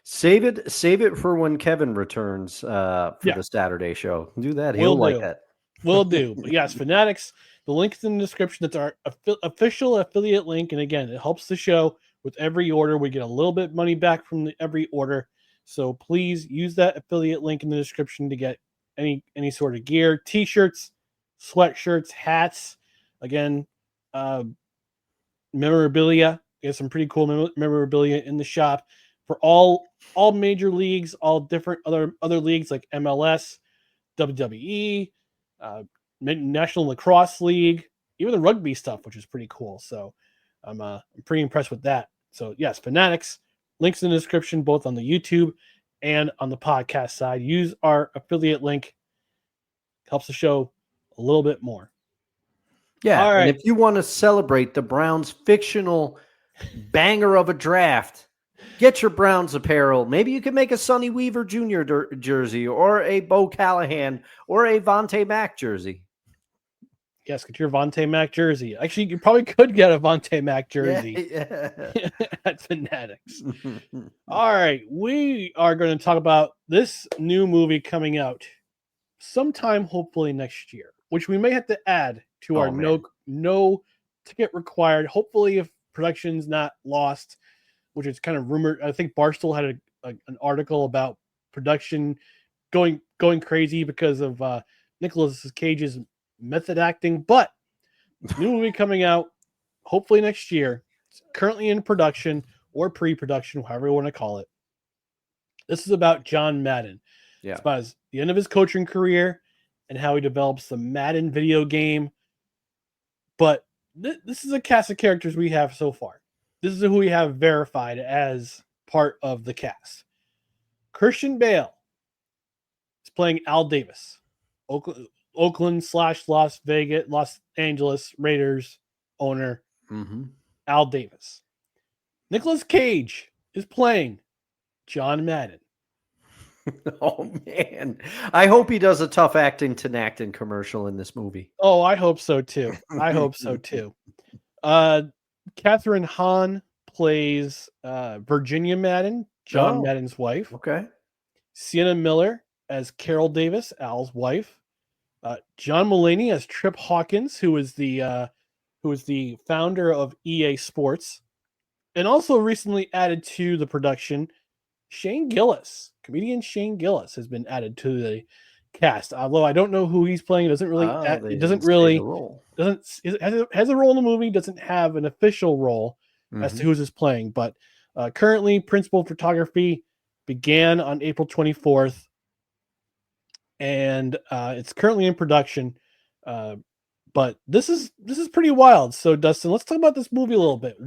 Save it for when Kevin returns for the Saturday show. Do that. He'll like that. Will do. But yes, Fanatics. The link is in the description. That's our official affiliate link, and again, it helps the show with every order. We get a little bit of money back from every order, so please use that affiliate link in the description to get any sort of gear, t-shirts, sweatshirts, hats, again, memorabilia. We have some pretty cool memorabilia in the shop for all major leagues, all different other leagues like MLS, WWE, National Lacrosse League, even the rugby stuff, which is pretty cool. So I'm pretty impressed with that. So yes, Fanatics, links in the description, both on the YouTube and on the podcast side. Use our affiliate link. Helps the show a little bit more. Yeah. All right. And if you want to celebrate the Browns' fictional banger of a draft, get your Browns apparel. Maybe you can make a Sonny Weaver Jr. jersey or a Bo Callahan or a Vontae Mack jersey. Yes, get your Vontae Mack jersey. Actually, you probably could get a Vontae Mack jersey at Fanatics. All right, we are going to talk about this new movie coming out sometime, hopefully next year, which we may have to add to our no ticket required. Hopefully, if production's not lost, which is kind of rumored. I think Barstool had an article about production going crazy because of Nicolas Cage's method acting, but new movie coming out hopefully next year. It's currently in production or pre-production, however you want to call it. This is about John Madden. Yeah. It's about the end of his coaching career and how he develops the Madden video game. But this is a cast of characters we have so far. This is who we have verified as part of the cast. Christian Bale is playing Al Davis, Oakland/Los Angeles Raiders owner, Al Davis. Nicolas Cage is playing John Madden. Oh man, I hope he does a tough acting commercial in this movie. Oh, I hope so too. Catherine Hahn plays Virginia Madden, John Madden's wife. Okay. Sienna Miller as Carol Davis, Al's wife. John Mulaney as Trip Hawkins, who is the founder of EA Sports, and also recently added to the production, Shane Gillis. Comedian Shane Gillis has been added to the cast. Although I don't know who he's playing, has a role in the movie, doesn't have an official role as to who's is playing. But currently, principal photography began on April 24th, and it's currently in production. But this is pretty wild. So Dustin, let's talk about this movie a little bit.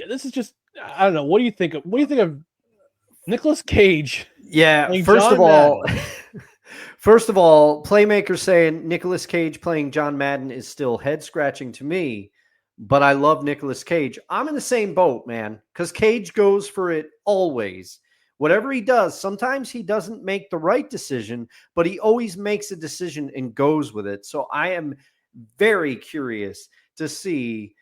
This is just, I don't know. What do you think of Nicolas Cage? Yeah. First of all, Playmaker saying Nicolas Cage playing John Madden is still head scratching to me, but I love Nicolas Cage. I'm in the same boat, man, because Cage goes for it always. Whatever he does, sometimes he doesn't make the right decision, but he always makes a decision and goes with it. So I am very curious to see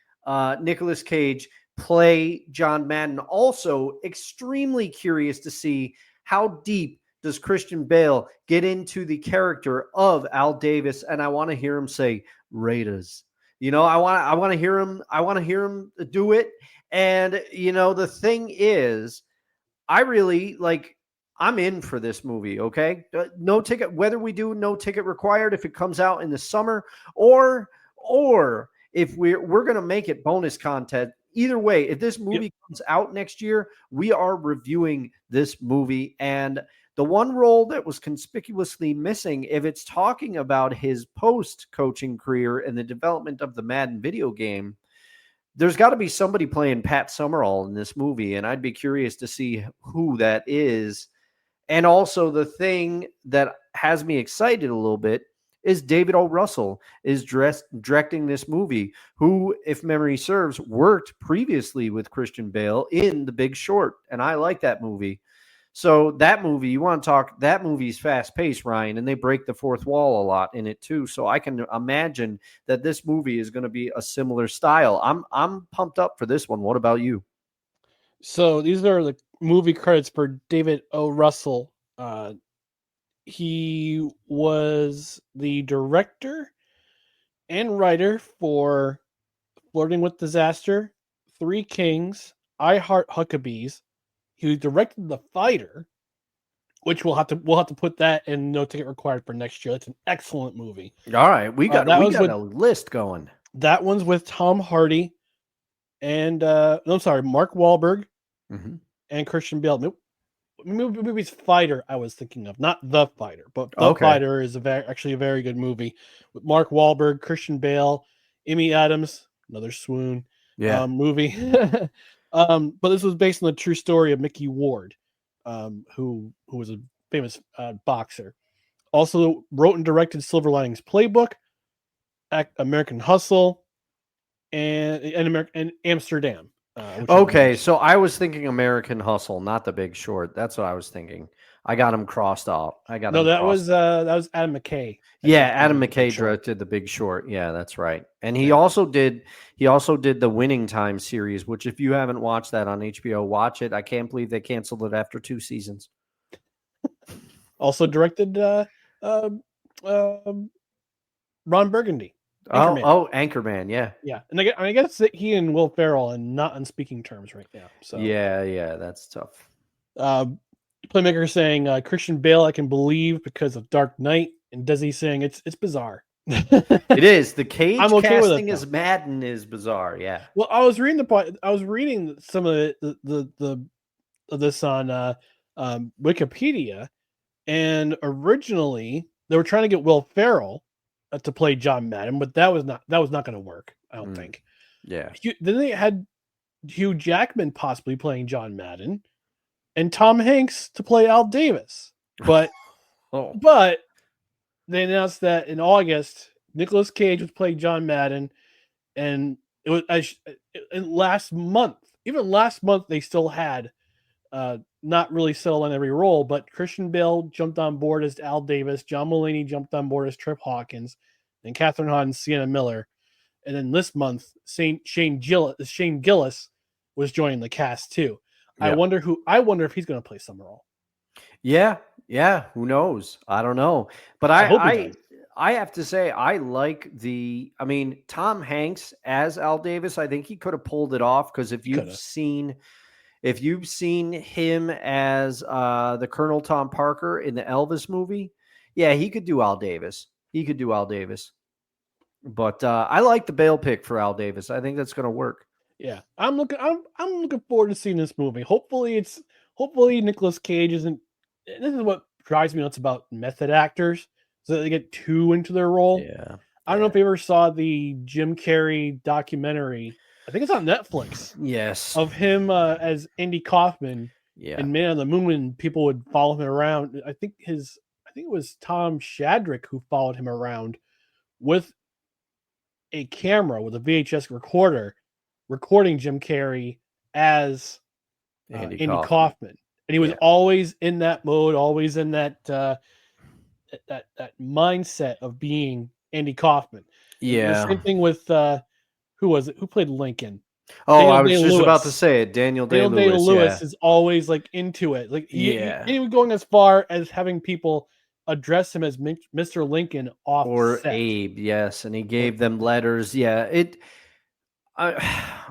Nicolas Cage play John Madden. Also, extremely curious to see how deep does Christian Bale get into the character of Al Davis, and I want to hear him say Raiders. I want to hear him. I want to hear him do it. And the thing is, I really I'm in for this movie. Okay, no ticket. Whether we do no ticket required if it comes out in the summer, or if we're gonna make it bonus content. Either way, if this movie comes out next year, we are reviewing this movie. And the one role that was conspicuously missing, if it's talking about his post-coaching career and the development of the Madden video game, there's got to be somebody playing Pat Summerall in this movie, and I'd be curious to see who that is. And also the thing that has me excited a little bit is David O. Russell is directing this movie, who, if memory serves, worked previously with Christian Bale in The Big Short, and I like that movie. So that movie, that movie's fast-paced, Ryan, and they break the fourth wall a lot in it too. So I can imagine that this movie is going to be a similar style. I'm pumped up for this one. What about you? So these are the movie credits for David O. Russell. He was the director and writer for Flirting with Disaster, Three Kings, I Heart Huckabees. He directed The Fighter, which we'll have to put that in no ticket required for next year. That's an excellent movie. All right, we got a list going. That one's with Tom Hardy and Mark Wahlberg and Christian Bale. Nope. Movie's Fighter I was thinking of, not The Fighter, but The Fighter is actually a very good movie with Mark Wahlberg, Christian Bale, Amy Adams, another swoon movie. But this was based on the true story of Mickey Ward, who was a famous boxer. Also wrote and directed Silver Linings Playbook, American Hustle, and Amsterdam. So I was thinking American Hustle, not The Big Short. That's what I was thinking. I got him crossed out. That was Adam McKay. Adam McKay directed The Big Short. Yeah, that's right. And he also did the Winning Time series, which if you haven't watched that on HBO, watch it. I can't believe they canceled it after 2 seasons. Also directed Ron Burgundy. Anchorman. Anchorman, yeah. Yeah. And I guess that he and Will Ferrell are not on speaking terms right now. So yeah, that's tough. Playmaker saying Christian Bale I can believe because of Dark Knight, and Desi saying it's bizarre. It is. The Cage casting as Madden is bizarre, yeah. Well, I was reading some of this on Wikipedia, and originally they were trying to get Will Ferrell to play John Madden, but that was not going to work, I don't think. Yeah. Then they had Hugh Jackman possibly playing John Madden, and Tom Hanks to play Al Davis. But but they announced that in August, Nicolas Cage was playing John Madden, and It was in last month. Even last month, they still had not really settled on every role, but Christian Bale jumped on board as Al Davis, John Mulaney jumped on board as Trip Hawkins, and Catherine Hahn and Sienna Miller. And then this month, Shane Gillis was joining the cast too. Yeah. I wonder if he's going to play Summerall. Yeah. Who knows? I don't know. But I have to say, I like Tom Hanks as Al Davis. I think he could have pulled it off, because if you've seen him as the Colonel Tom Parker in the Elvis movie, yeah, he could do Al Davis. But I like the Bale pick for Al Davis. I think that's going to work. Yeah, I'm looking forward to seeing this movie. Hopefully Nicolas Cage isn't. This is what drives me nuts about method actors, so that they get too into their role. Yeah. I don't know if you ever saw the Jim Carrey documentary. I think it's on Netflix. Yes. Of him as Andy Kaufman. Yeah. And Man on the Moon, when people would follow him around. I think it was Tom Shadrick who followed him around with a camera, with a VHS recorder, recording Jim Carrey as Andy Kaufman. And he was always in that mode, always in that that mindset of being Andy Kaufman. Yeah. The same thing with who was it? Who played Lincoln? Oh, Daniel I was just about to say it. Daniel Day-Lewis is always like into it. Like he was going as far as having people address him as Mr. Lincoln off or set. Abe. Yes, and he gave them letters. Yeah,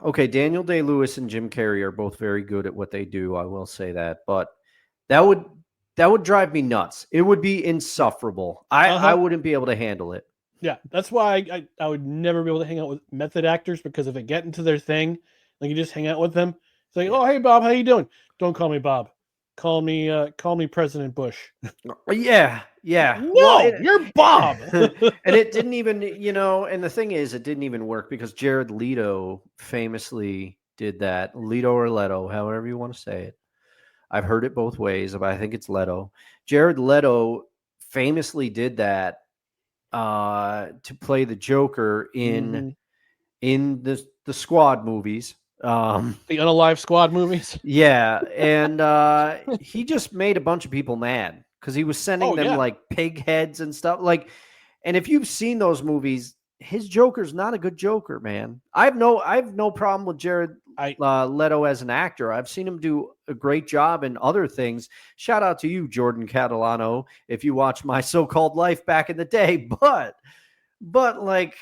okay, Daniel Day-Lewis and Jim Carrey are both very good at what they do. I will say that, but that would drive me nuts. It would be insufferable. I wouldn't be able to handle it. Yeah, that's why I would never be able to hang out with method actors, because if they get into their thing, like you just hang out with them, it's like, oh, hey Bob, how you doing? Don't call me Bob. Call me President Bush. Yeah. No, you're Bob. And it didn't even, and the thing is, it didn't even work because Jared Leto famously did that. Leto or Leto, however you want to say it. I've heard it both ways, but I think it's Leto. Jared Leto famously did that to play the Joker in the Squad movies. The Unalive Squad movies. Yeah, and he just made a bunch of people mad because he was sending them like pig heads and stuff. Like, and if you've seen those movies, his Joker's not a good Joker, man. I have no problem with Jared Leto as an actor. I've seen him do a great job in other things. Shout out to you, Jordan Catalano, if you watched My So-Called Life back in the day. But like,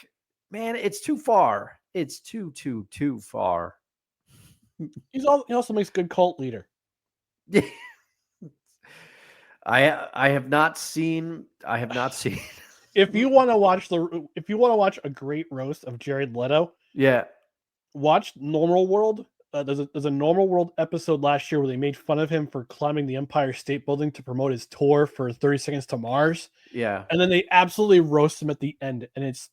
man, it's too far. It's too far. He also makes good cult leader. I have not seen. If you want to watch a great roast of Jared Leto, watch Normal World. There's a Normal World episode last year where they made fun of him for climbing the Empire State Building to promote his tour for 30 Seconds to Mars. Yeah, and then they absolutely roast him at the end, and it's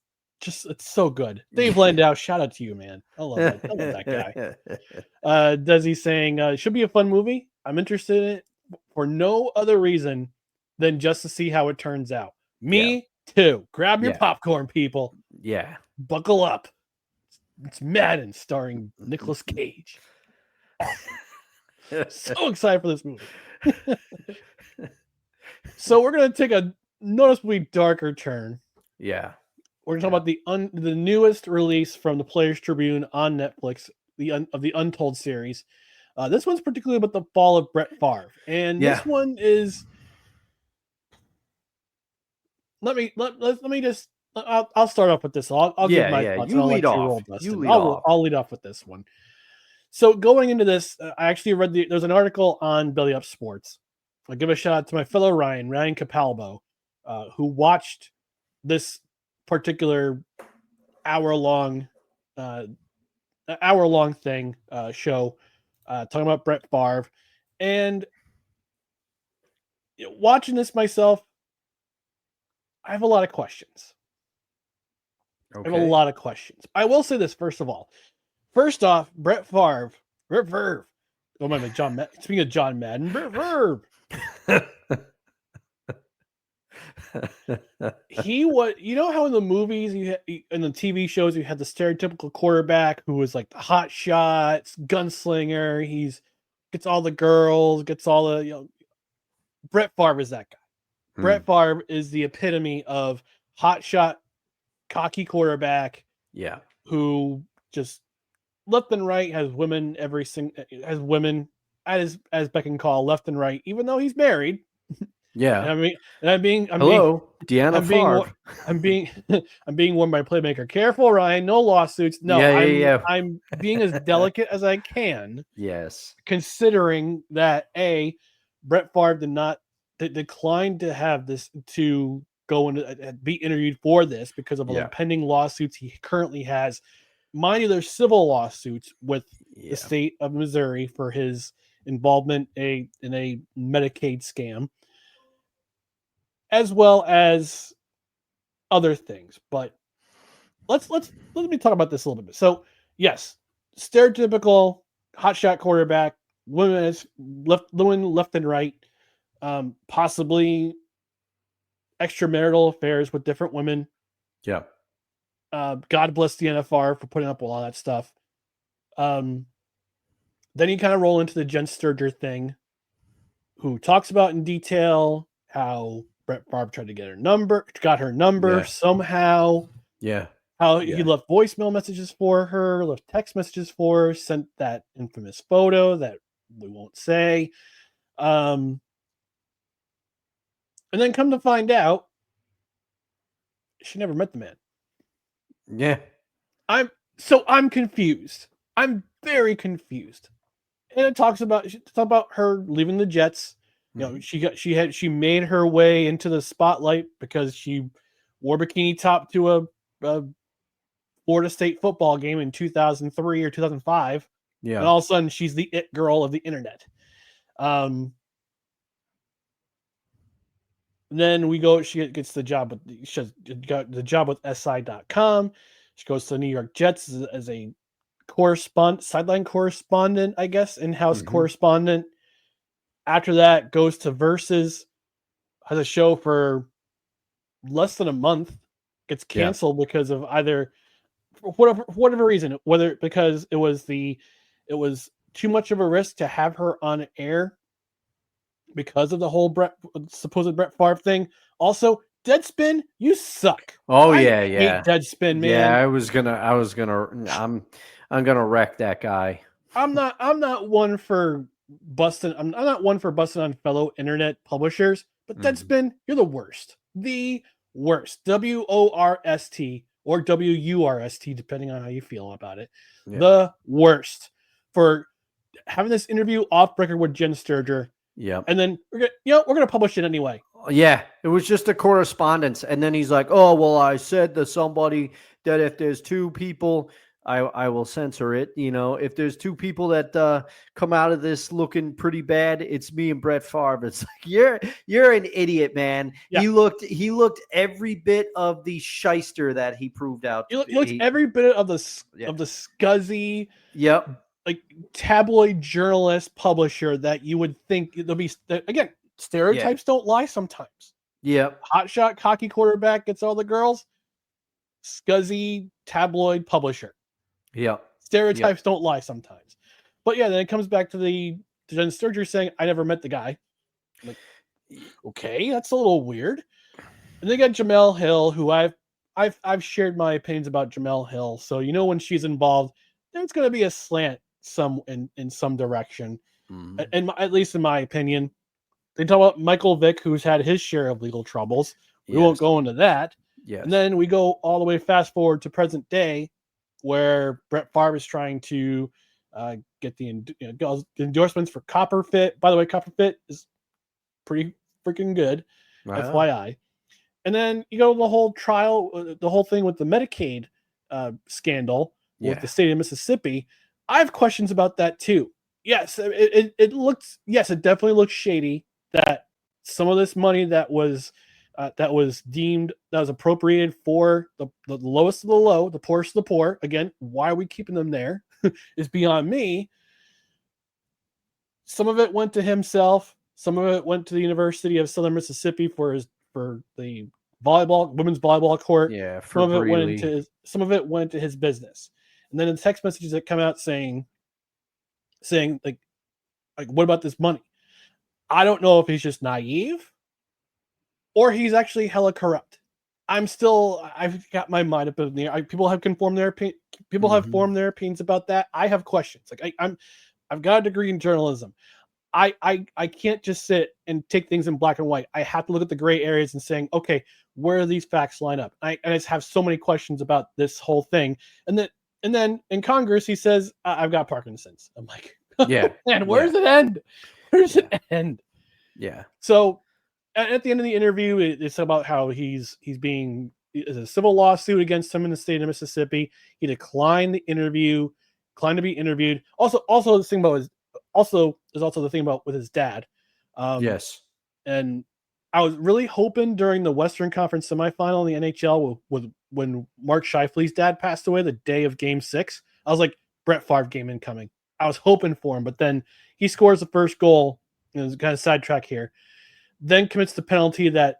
so good. Dave Landau, shout out to you, man. I love that guy. Desi saying it should be a fun movie. I'm interested in it for no other reason than just to see how it turns out. Me too. Grab your popcorn, people. Yeah. Buckle up. It's Madden starring Nicolas Cage. So excited for this movie. So we're going to take a noticeably darker turn. Yeah. We're going to talk about the newest release from the Players Tribune on Netflix, of the Untold series. This one's particularly about the fall of Brett Favre. And this one is... Let me just... I'll start off with this. I'll give my thoughts. You lead off. I'll lead off with this one. So going into this, I actually read there's an article on Belly Up Sports. I'll give a shout out to my fellow Ryan Capalbo, who watched this particular hour-long thing show talking about Brett Favre. And watching this myself, I have a lot of questions. Okay. I have a lot of questions. I will say this first of all. First off, Brett Favre. Oh my God, John Madden. Speaking of John Madden, Brett Favre. He was, you know how in the movies, in the TV shows, you had the stereotypical quarterback who was like the hot shots, gunslinger. Gets all the girls, gets all the, Brett Favre is that guy. Brett Favre is the epitome of hot shot, cocky quarterback. Yeah. Who just left and right has women as beck and call left and right, even though he's married. Yeah. I'm being Deanna Favre. I'm being warned by Playmaker. Careful, Ryan. No lawsuits. No, I'm being as delicate as I can. Yes. Considering that Brett Favre declined to have this to go and be interviewed for this because of the pending lawsuits he currently has. Mind you, there's civil lawsuits with the state of Missouri for his involvement in a Medicaid scam, as well as other things. But let me talk about this a little bit. So yes, stereotypical hotshot quarterback, women left and right, possibly extramarital affairs with different women. Yeah. God bless the NFR for putting up with all that stuff. Then you kind of roll into the Jen Sturger thing, who talks about in detail how Brett Favre tried to got her number somehow. Yeah. How he left voicemail messages for her, left text messages for her, sent that infamous photo that we won't say. And then come to find out, she never met the man. Yeah. I'm confused. I'm very confused. And it talks about her leaving the Jets. She made her way into the spotlight because she wore bikini top to a Florida State football game in 2003 or 2005. Yeah. And all of a sudden she's the it girl of the internet. Then she gets the job with SI.com. She goes to the New York Jets as a sideline correspondent, I guess, in-house correspondent. After that, goes to Versus, has a show for less than a month, gets canceled because of either whatever reason, whether because it was too much of a risk to have her on air because of the whole supposed Brett Favre thing. Also, Deadspin, you suck. Oh I yeah, hate Deadspin, man. Yeah, I'm gonna wreck that guy. I'm not one for busting. I'm not one for busting on fellow internet publishers, but Deadspin, you're the worst. The worst. WORST or WURST, depending on how you feel about it. Yeah. The worst for having this interview off record with Jen Sturger. Yeah. And then we're gonna publish it anyway. Yeah, it was just a correspondence. And then he's like, oh, well, I said to somebody that if there's two people, I will censor it. If there's two people that come out of this looking pretty bad, it's me and Brett Favre. It's like, you're an idiot, man. Yeah. He looked every bit of the shyster that he proved out. He looked every bit of the scuzzy. Yep. Like tabloid journalist publisher that you would think there'll be, again, stereotypes don't lie sometimes. Yep. Hotshot, cocky quarterback gets all the girls. Scuzzy tabloid publisher. Yep. Stereotypes don't lie sometimes. But yeah, then it comes back to Jen Sturger saying, I never met the guy. I'm like, okay, that's a little weird. And they got Jemele Hill, who I've shared my opinions about Jemele Hill. So when she's involved, there's going to be a slant in some direction, and at least in my opinion. They talk about Michael Vick, who's had his share of legal troubles. We won't go into that. Yes. And then we go all the way fast forward to present day, where Brett Favre is trying to get the endorsements for Copper Fit. By the way, Copper Fit is pretty freaking good, FYI. And then you go to the whole trial, the whole thing with the Medicaid scandal with the state of Mississippi. I have questions about that too. Yes, it definitely looks shady that some of this money that was appropriated for the lowest of the low, the poorest of the poor. Again, why are we keeping them there is beyond me. Some of it went to himself. Some of it went to the University of Southern Mississippi for for the women's volleyball court. Yeah, some of it went into his business. And then the text messages that come out saying like what about this money? I don't know if he's just naive or he's actually hella corrupt. I've got my mind up in the air. People have formed their opinions about that. I have questions. Like I've got a degree in journalism. I can't just sit and take things in black and white. I have to look at the gray areas and saying, okay, where do these facts line up? I just have so many questions about this whole thing. And then in Congress, he says, I've got Parkinson's. I'm like, yeah, man, where does it end? Where does it end? Yeah. So at the end of the interview, it's about how it's a civil lawsuit against him in the state of Mississippi. He declined the interview, declined to be interviewed. Also the thing about the thing about with his dad. Yes. And I was really hoping during the Western Conference semifinal in the NHL when Mark Scheifele's dad passed away the day of Game 6. I was like, Brett Favre game incoming. I was hoping for him, but then he scores the first goal. It's kind of sidetrack here. Then commits the penalty that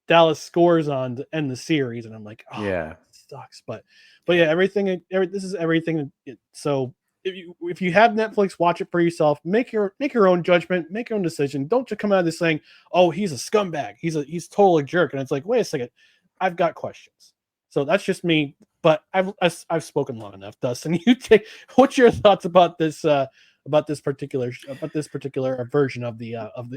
Dallas scores on to end the series, and I'm like, oh, yeah, it sucks. But yeah, this is everything. So if you have Netflix, watch it for yourself. Make your own judgment. Make your own decision. Don't just come out of this saying, "Oh, he's a scumbag. He's totally a jerk." And it's like, wait a second, I've got questions. So that's just me. But I've spoken long enough, Dustin. What's your thoughts about this particular version of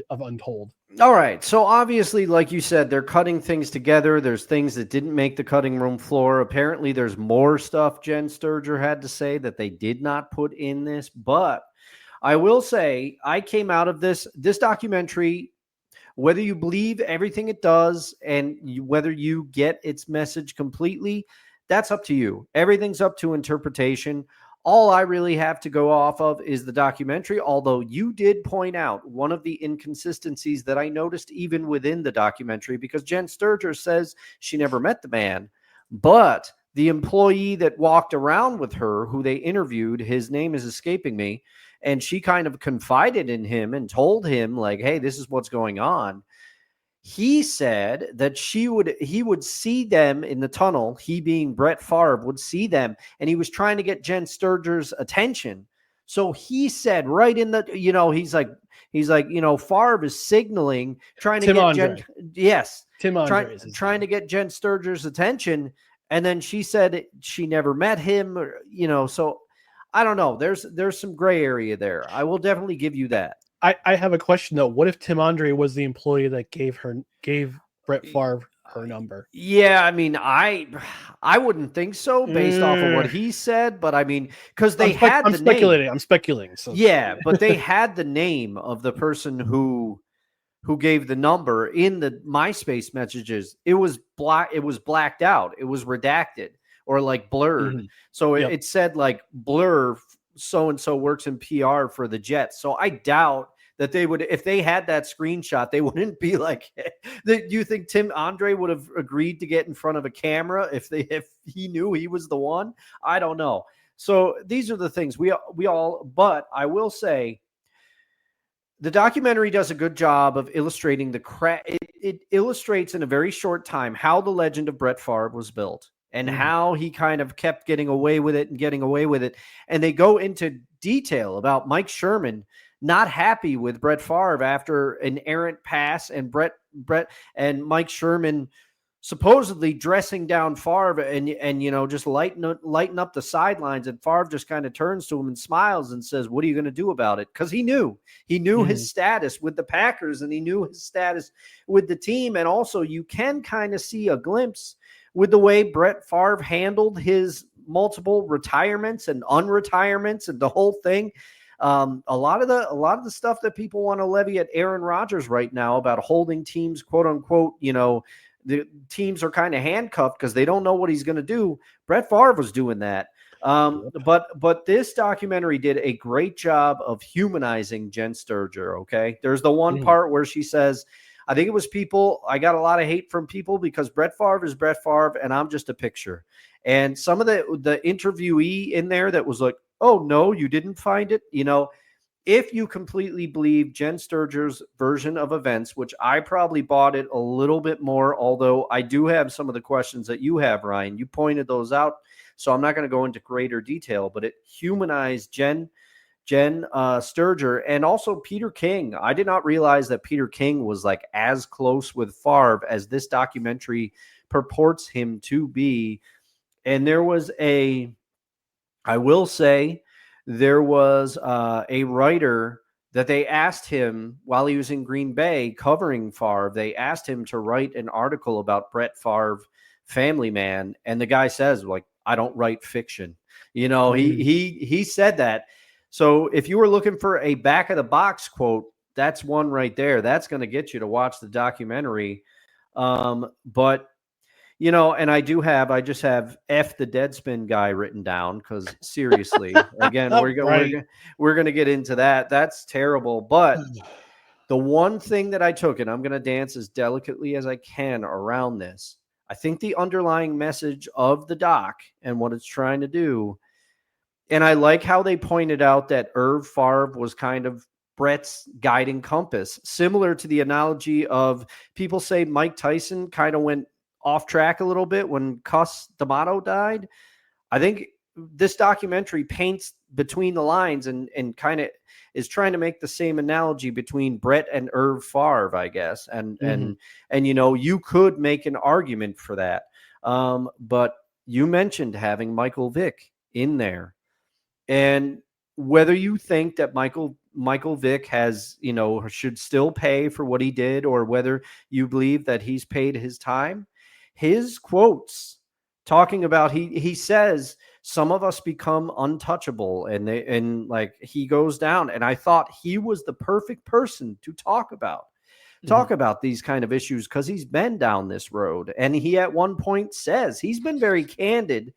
of Untold? All right. So obviously, like you said, they're cutting things together. There's things that didn't make the cutting room floor. Apparently, there's more stuff Jen Sturger had to say that they did not put in this. But I will say, I came out of this documentary, whether you believe everything it does and whether you get its message completely, that's up to you. Everything's up to interpretation. All I really have to go off of is the documentary, although you did point out one of the inconsistencies that I noticed even within the documentary, because Jen Sturger says she never met the man, but the employee that walked around with her, who they interviewed, his name is escaping me, and she kind of confided in him and told him, like, hey, this is what's going on. He said that he would see them in the tunnel. He, being Brett Favre, would see them, and he was trying to get Jen Sturger's attention. So he said right in the, he's like, Favre is signaling, trying to Tim get Andre. Tim Andre trying to get Jen Sturger's attention, and then she said she never met him, so I don't know. There's some gray area there. I will definitely give you that. I have a question though. What if Tim Andre was the employee that gave Brett Favre her number? Yeah, I mean, I wouldn't think so based off of what he said, but I mean, because I'm speculating. So yeah, but they had the name of the person who gave the number in the MySpace messages. It was blacked out. It was redacted or like blurred. Mm-hmm. So it said like blur. So-and-so works in PR for the Jets. So I doubt that they would, if they had that screenshot, they wouldn't be like, do you think Tim Andre would have agreed to get in front of a camera if he knew he was the one? I don't know. So these are the things we all, but I will say the documentary does a good job of illustrating it illustrates in a very short time how the legend of Brett Favre was built. And how he kind of kept getting away with it. And they go into detail about Mike Sherman not happy with Brett Favre after an errant pass, and Brett and Mike Sherman supposedly dressing down Favre and just lighten up the sidelines. And Favre just kind of turns to him and smiles and says, what are you going to do about it? Because he knew his status with the Packers, and he knew his status with the team. And also you can kind of see a glimpse with the way Brett Favre handled his multiple retirements and unretirements and the whole thing. A lot of the stuff that people want to levy at Aaron Rodgers right now about holding teams, quote unquote, the teams are kind of handcuffed because they don't know what he's going to do. Brett Favre was doing that. But this documentary did a great job of humanizing Jen Sturger. Okay. There's the one part where she says, I think it was I got a lot of hate from people because Brett Favre is Brett Favre and I'm just a picture. And some of the interviewee in there that was like, oh no, you didn't find it. if you completely believe Jen Sturger's version of events, which I probably bought it a little bit more, although I do have some of the questions that you have, Ryan. You pointed those out, so I'm not going to go into greater detail, but it humanized Jen Sturger and also Peter King. I did not realize that Peter King was like as close with Favre as this documentary purports him to be. And there was a writer that they asked him while he was in Green Bay covering Favre. They asked him to write an article about Brett Favre, Family Man. And the guy says, like, I don't write fiction. You know, he said that. So if you were looking for a back of the box quote, that's one right there. That's going to get you to watch the documentary. But, you know, and I just have F the Deadspin guy written down because seriously, again, we're going to get into that. That's terrible. But the one thing that I took, and I'm going to dance as delicately as I can around this, I think the underlying message of the doc and what it's trying to do. And I like how they pointed out that Irv Favre was kind of Brett's guiding compass, similar to the analogy of people say Mike Tyson kind of went off track a little bit when Cus D'Amato died. I think this documentary paints between the lines and kind of is trying to make the same analogy between Brett and Irv Favre, I guess. And, you know, you could make an argument for that. But you mentioned having Michael Vick in there. And whether you think that Michael Vick has, you know, should still pay for what he did, or whether you believe that he's paid his time, his quotes talking about, he says, some of us become untouchable, and like he goes down. And I thought he was the perfect person to talk about these kind of issues because he's been down this road. And he at one point says he's been very candid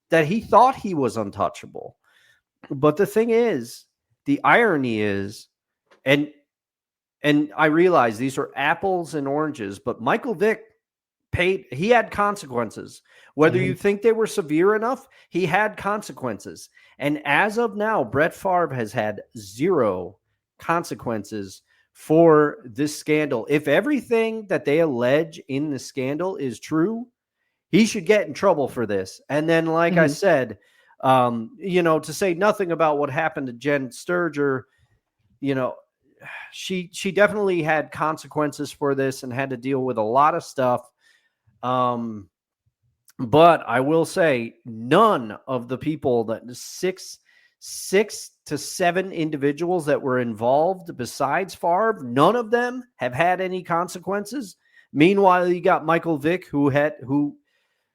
that he thought he was untouchable. But the thing is, the irony is, and I realize these are apples and oranges, but Michael Vick he had consequences. Whether you think they were severe enough, he had consequences. And as of now, Brett Favre has had 0 consequences for this scandal. If everything that they allege in the scandal is true, he should get in trouble for this. And then, like I said, you know, to say nothing about what happened to Jen Sturger, you know, she definitely had consequences for this and had to deal with a lot of stuff. But I will say none of the people that 6 to 7 individuals that were involved besides Favre, none of them have had any consequences. Meanwhile, you got Michael Vick who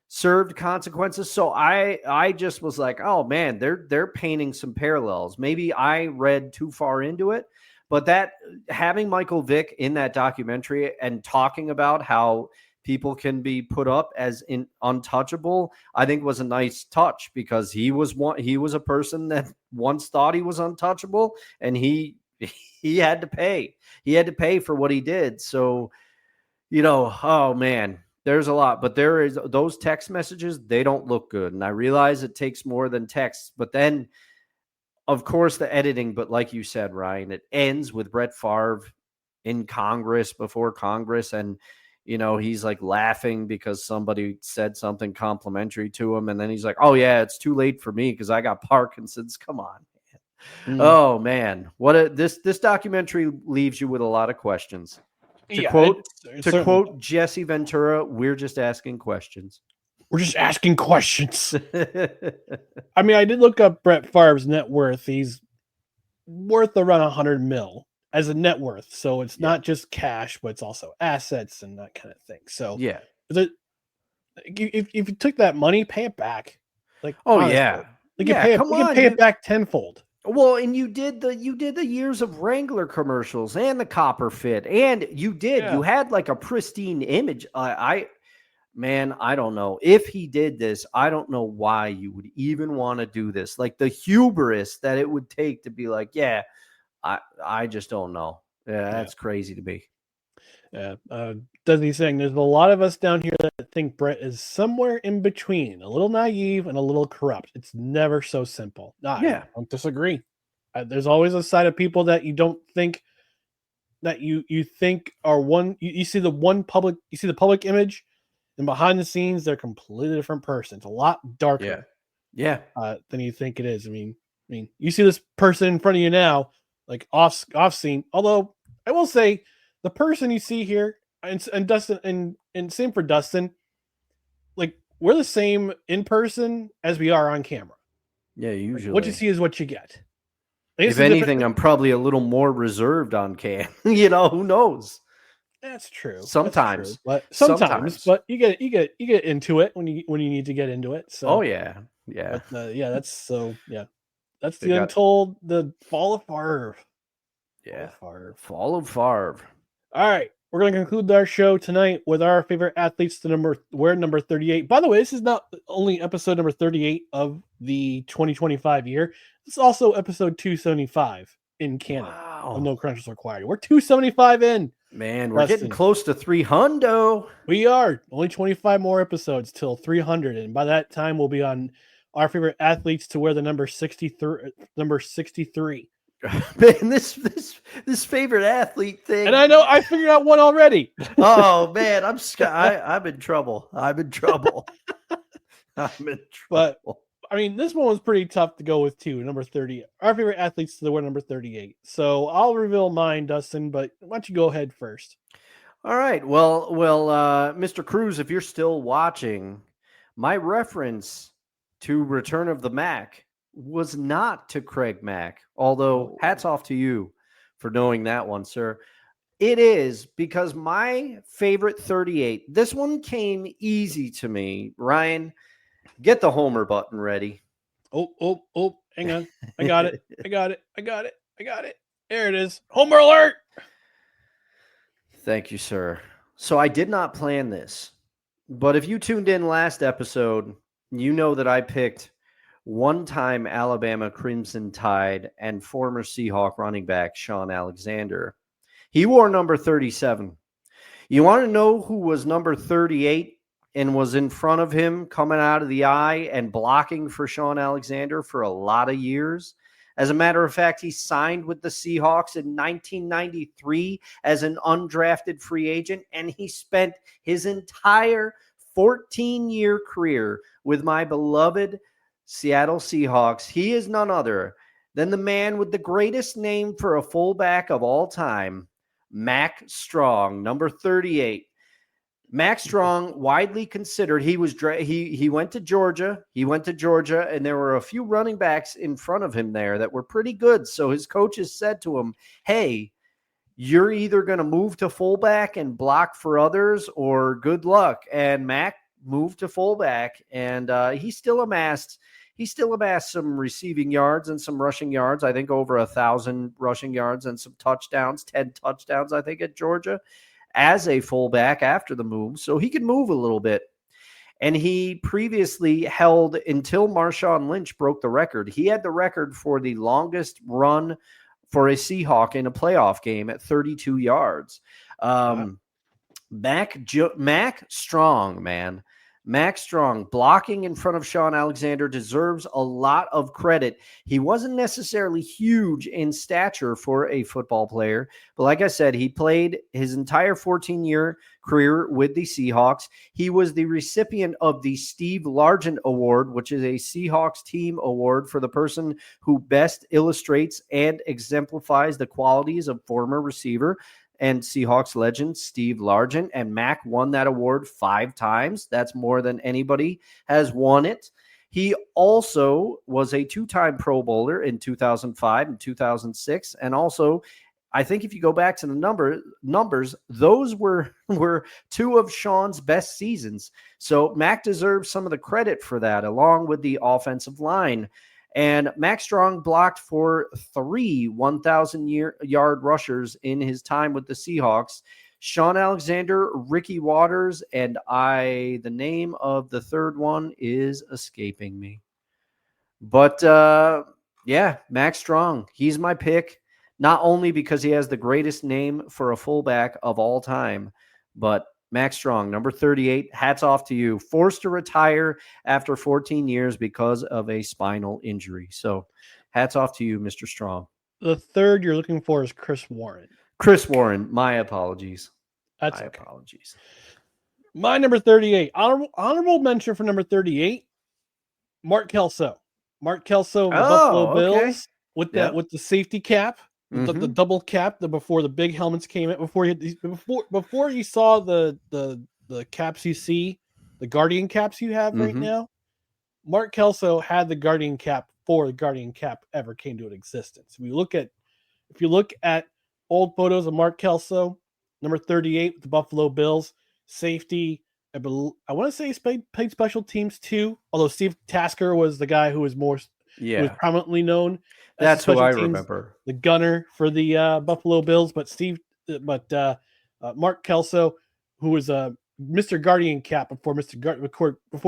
served consequences. So I just was like, oh man, they're painting some parallels. Maybe I read too far into it, but that having Michael Vick in that documentary and talking about how people can be put up as untouchable, I think was a nice touch, because he was a person that once thought he was untouchable, and he had to pay. He had to pay for what he did. So, you know, oh man, there's a lot, but there is those text messages, they don't look good. And I realize it takes more than text, but then of course the editing, but like you said, Ryan, it ends with Brett Favre in Congress, before Congress. And, you know, he's like laughing because somebody said something complimentary to him. And then he's like, oh yeah, it's too late for me because I got Parkinson's. Come on, man. Oh man. This documentary leaves you with a lot of questions. To quote Jesse Ventura, we're just asking questions. We're just asking questions. I mean, I did look up Brett Favre's net worth. He's worth around 100 mil as a net worth. So it's not just cash, but it's also assets and that kind of thing. So yeah, if you took that money, pay it back. Like, oh honestly, yeah, you can pay it back tenfold. Well, and you did the years of Wrangler commercials and the copper fit, and you had like a pristine image. Man, I don't know if he did this. I don't know why you would even want to do this. Like the hubris that it would take to be like, yeah, I just don't know. Yeah, that's crazy to me. Yeah. Desi's saying there's a lot of us down here that think Brett is somewhere in between, a little naive and a little corrupt. It's never so simple. I don't disagree. There's always a side of people that you don't think that you think are one. You see the public image, and behind the scenes, they're a completely different person. It's a lot darker, than you think it is. I mean, you see this person in front of you now, like off scene. Although I will say, the person you see here, and Dustin, and same for Dustin, like we're the same in person as we are on camera. Yeah, usually. Like, what you see is what you get. If anything, I'm probably a little more reserved on cam. Who knows? That's true. Sometimes, but you get into it when you need to get into it. So yeah. But, that's the Untold, the Fall of Favre. Yeah, Fall of Favre. All right, we're gonna conclude our show tonight with our favorite athletes. We're number 38. By the way, this is not only episode number 38 of the 2025 year. It's also episode 275 in Canada. Wow. No credentials required. We're 275 in. Man, we're getting close to 300. We are. Only 25 more episodes till 300. And by that time, we'll be on our favorite athletes to wear the number 63. Man, this favorite athlete thing. And I know I figured out one already. Oh, man, I'm in trouble. But I mean, this one was pretty tough to go with too. Number 30. Our favorite athletes to wear number 38. So I'll reveal mine, Dustin, but why don't you go ahead first? All right. Well, Mr. Cruz, if you're still watching, my reference to Return of the Mack was not to Craig Mack, although hats off to you for knowing that one, sir. It is because my favorite 38, this one came easy to me. Ryan, get the Homer button ready. Oh, hang on. I got it. There it is. Homer alert. Thank you, sir. So I did not plan this, but if you tuned in last episode, you know that I picked one-time Alabama Crimson Tide and former Seahawk running back Shaun Alexander. He wore number 37. You want to know who was number 38? And was in front of him coming out of the eye and blocking for Shaun Alexander for a lot of years? As a matter of fact, he signed with the Seahawks in 1993 as an undrafted free agent, and he spent his entire 14-year career with my beloved Seattle Seahawks. He is none other than the man with the greatest name for a fullback of all time, Mack Strong, number 38. Mack Strong, widely considered, he went to Georgia. And there were a few running backs in front of him there that were pretty good. So his coaches said to him, hey, you're either going to move to fullback and block for others, or good luck. And Mack moved to fullback, and he still amassed some receiving yards and some rushing yards. I think over 1,000 rushing yards and some touchdowns, 10 touchdowns, I think, at Georgia, as a fullback after the move. So he could move a little bit. And he previously held, until Marshawn Lynch broke the record, he had the record for the longest run for a Seahawk in a playoff game at 32 yards. Mack Strong, man. Mack Strong, blocking in front of Shaun Alexander, deserves a lot of credit. He wasn't necessarily huge in stature for a football player, but like I said, he played his entire 14-year career with the Seahawks. He was the recipient of the Steve Largent Award, which is a Seahawks team award for the person who best illustrates and exemplifies the qualities of former receiver and Seahawks legend Steve Largent, and Mack won that award 5 times. That's more than anybody has won it. He also was a 2-time Pro Bowler in 2005 and 2006, and also, I think if you go back to the numbers, those were 2 of Shaun's best seasons. So Mack deserves some of the credit for that, along with the offensive line. And Mack Strong blocked for 3 1,000-yard rushers in his time with the Seahawks. Shaun Alexander, Ricky Waters, and the name of the third one is escaping me. But, Mack Strong, he's my pick, not only because he has the greatest name for a fullback of all time, but Mack Strong, number 38, hats off to you. Forced to retire after 14 years because of a spinal injury. So Hats off to you, Mr. Strong. The third you're looking for is Chris Warren. Chris Warren, my apologies. That's my okay. apologies. My number 38, honorable mention for number 38, Mark Kelso. Mark Kelso of the Buffalo Bills with the safety cap, the double cap, before the big helmets came in, before you saw the caps you see, the Guardian caps you have right now. Mark Kelso had the Guardian cap before the Guardian cap ever came to an existence. If you look at old photos of Mark Kelso, number 38 with the Buffalo Bills, safety. I want to say he's played special teams too. Although Steve Tasker was the guy who was who was prominently known. That's who I teams, remember. The gunner for the Buffalo Bills, but Mark Kelso, who was Mr. Guardian cap before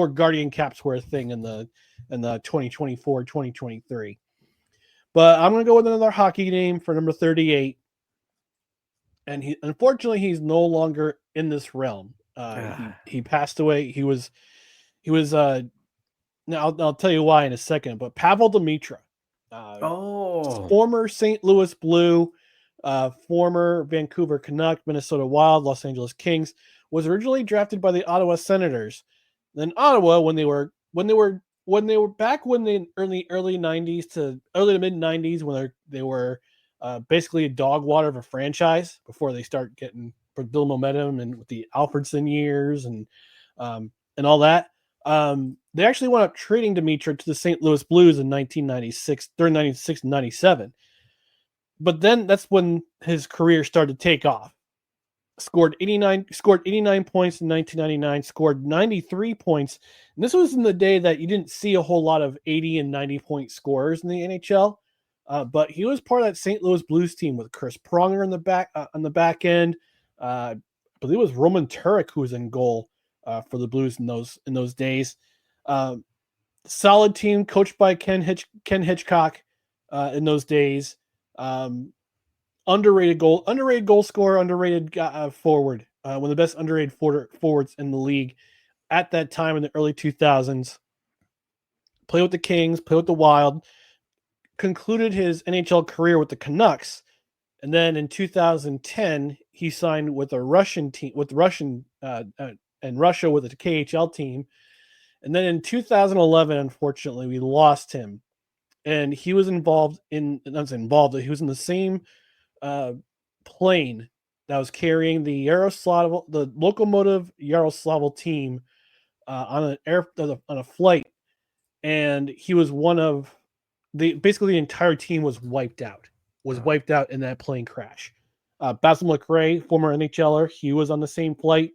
Guardian caps were a thing in the 2024-2023. But I'm going to go with another hockey name for number 38. And unfortunately he's no longer in this realm. He passed away. He was now I'll tell you why in a second, but Pavel Demetra, former St. Louis Blue, former Vancouver Canuck, Minnesota Wild, Los Angeles Kings, was originally drafted by the Ottawa Senators. Then Ottawa, when they were back when the early 90s to early to mid 90s, when they were basically a dog water of a franchise before they start getting build momentum and with the Alfredson years and all that. They actually wound up trading Demetra to the St. Louis Blues in 1996, during 96 and 97. But then that's when his career started to take off. Scored 89 points in 1999, scored 93 points. And this was in the day that you didn't see a whole lot of 80 and 90 point scorers in the NHL. But he was part of that St. Louis Blues team with Chris Pronger on the back end. I believe it was Roman Turek who was in goal for the Blues in those days. Solid team coached by Ken Hitchcock in those days. Underrated goal scorer, underrated forward. One of the best underrated forwards in the league at that time in the early 2000s. Played with the Kings, played with the Wild. Concluded his NHL career with the Canucks, and then in 2010 he signed with a Russian team, and Russia with the KHL team, and then in 2011, unfortunately, we lost him, and he was involved. He was in the same plane that was carrying the Lokomotiv Yaroslavl team on a flight, and he was one of basically the entire team was wiped out in that plane crash. Basil McRae, former NHLer, he was on the same flight.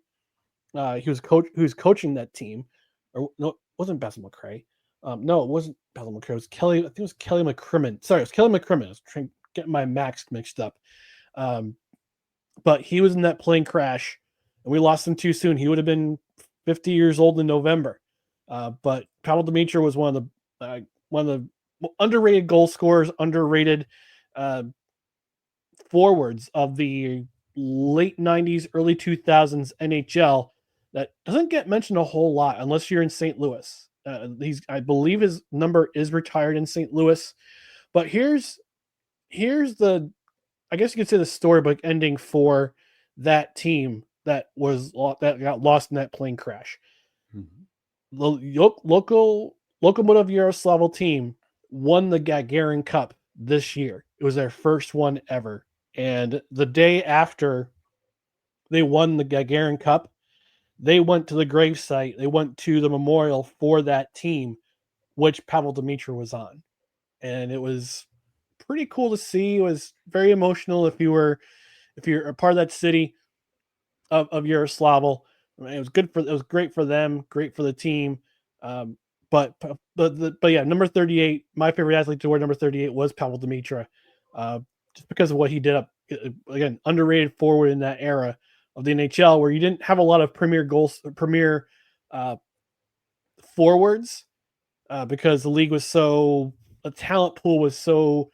He was coaching that team. Or no, it wasn't Basil McRae. No, it wasn't Basil McRae. It was Kelly. I think it was Kelly McCrimmon. Sorry, it was Kelly McCrimmon. I was trying to get my Macks mixed up. But he was in that plane crash, and we lost him too soon. He would have been 50 years old in November. But Pavel Demetra was one of the underrated goal scorers, underrated forwards of the late 90s, early 2000s NHL that doesn't get mentioned a whole lot unless you're in St. Louis. I believe his number is retired in St. Louis. But here's the, I guess you could say, the storybook ending for that team that got lost in that plane crash. The Lokomotiv Yaroslavl team won the Gagarin Cup this year. It was their first one ever. And the day after they won the Gagarin Cup, they went to the gravesite. They went to the memorial for that team, which Pavel Demetra was on. And it was pretty cool to see. It was very emotional if you're a part of that city of Yaroslavl. I mean, it was great for them, great for the team. But yeah, number 38, my favorite athlete to wear number 38 was Pavel Demetra, just because of what he did again, underrated forward in that era of the NHL, where you didn't have a lot of premier forwards, because the league was the talent pool was so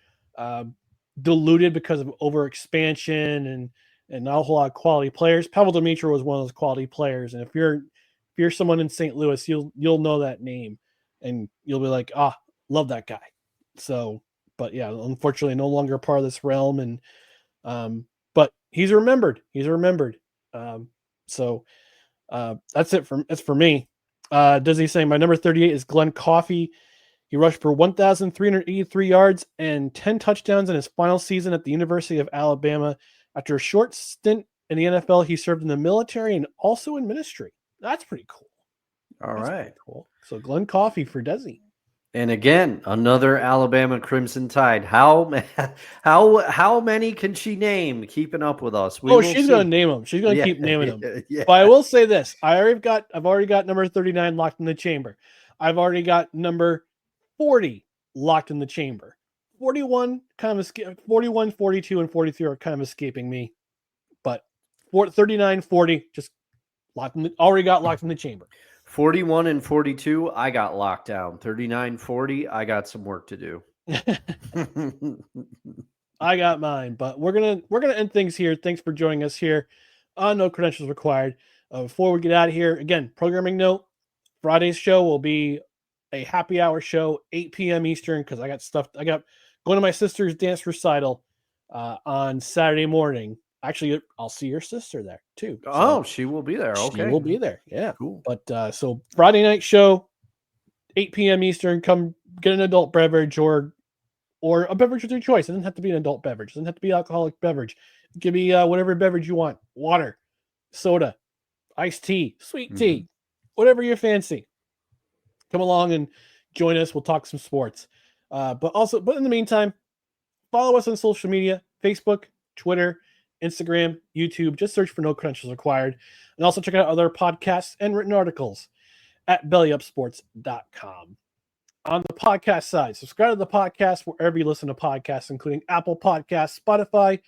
diluted because of over expansion and not a whole lot of quality players. Pavel Demetra was one of those quality players, and if you're someone in St. Louis, you'll know that name, and you'll be like, love that guy. So but yeah, unfortunately, no longer part of this realm. And but he's remembered. So that's it for me. Does he say my number 38 is Glenn Coffey? He rushed for 1,383 yards and 10 touchdowns in his final season at the University of Alabama. After a short stint in the NFL, he served in the military and also in ministry. That's pretty cool. All right. Cool. So Glenn Coffey for Desi. And again, another Alabama Crimson Tide. How many can she name? Keeping up with us. She's going to name them. She's going to keep naming them. Yeah. But I will say this: I've already got number 39 locked in the chamber. I've already got number 40 locked in the chamber. 41 41, 42, and 43 are kind of escaping me, but 39, 40 just already got locked in the chamber. 41 and 42, I got locked down. 39, 40, I got some work to do. I got mine, but we're gonna end things here. Thanks for joining us here on No Credentials Required. Before we get out of here, again, programming note: Friday's show will be a happy hour show, 8 p.m. Eastern, because I got going to my sister's dance recital on Saturday morning. Actually, I'll see your sister there too. So she will be there. Okay. She will be there. Yeah. Cool. But so Friday night show, 8 p.m. Eastern, come get an adult beverage or a beverage of your choice. It doesn't have to be an adult beverage. It doesn't have to be alcoholic beverage. It can be whatever beverage you want. Water, soda, iced tea, sweet tea, whatever you fancy. Come along and join us. We'll talk some sports. But in the meantime, follow us on social media: Facebook, Twitter, Instagram, YouTube. Just search for No Credentials Required. And also check out other podcasts and written articles at bellyupsports.com. On the podcast side, subscribe to the podcast wherever you listen to podcasts, including Apple Podcasts, Spotify,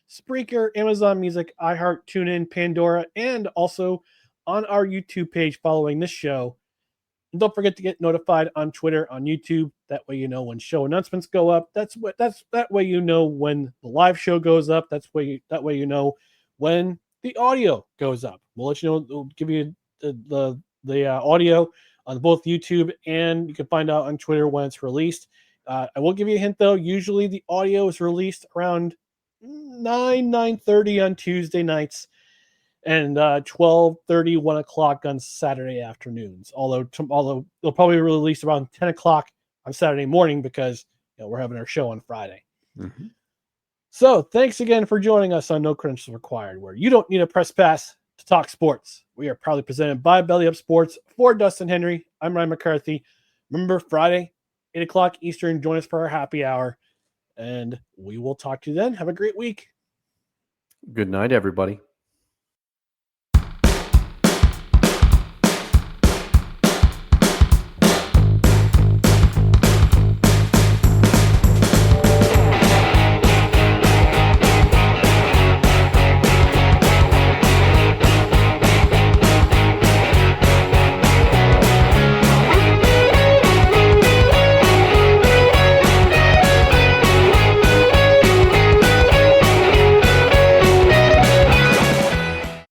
Spreaker, Amazon Music, iHeart, TuneIn, Pandora, and also on our YouTube page following this show. And don't forget to get notified on Twitter, on YouTube. That way you know when show announcements go up. That way you know when the live show goes up. That way you know when the audio goes up. We'll let you know. We'll give you the audio on both YouTube, and you can find out on Twitter when it's released. I will give you a hint though. Usually the audio is released around 9:30 on Tuesday nights, and 12:30, 1 o'clock on Saturday afternoons. Although they'll probably release around 10 o'clock on Saturday morning because we're having our show on Friday. Mm-hmm. So thanks again for joining us on No Credentials Required, where you don't need a press pass to talk sports. We are proudly presented by Belly Up Sports. For Dustin Henry, I'm Ryan McCarthy. Remember, Friday, 8 o'clock Eastern, join us for our happy hour, and we will talk to you then. Have a great week. Good night, everybody.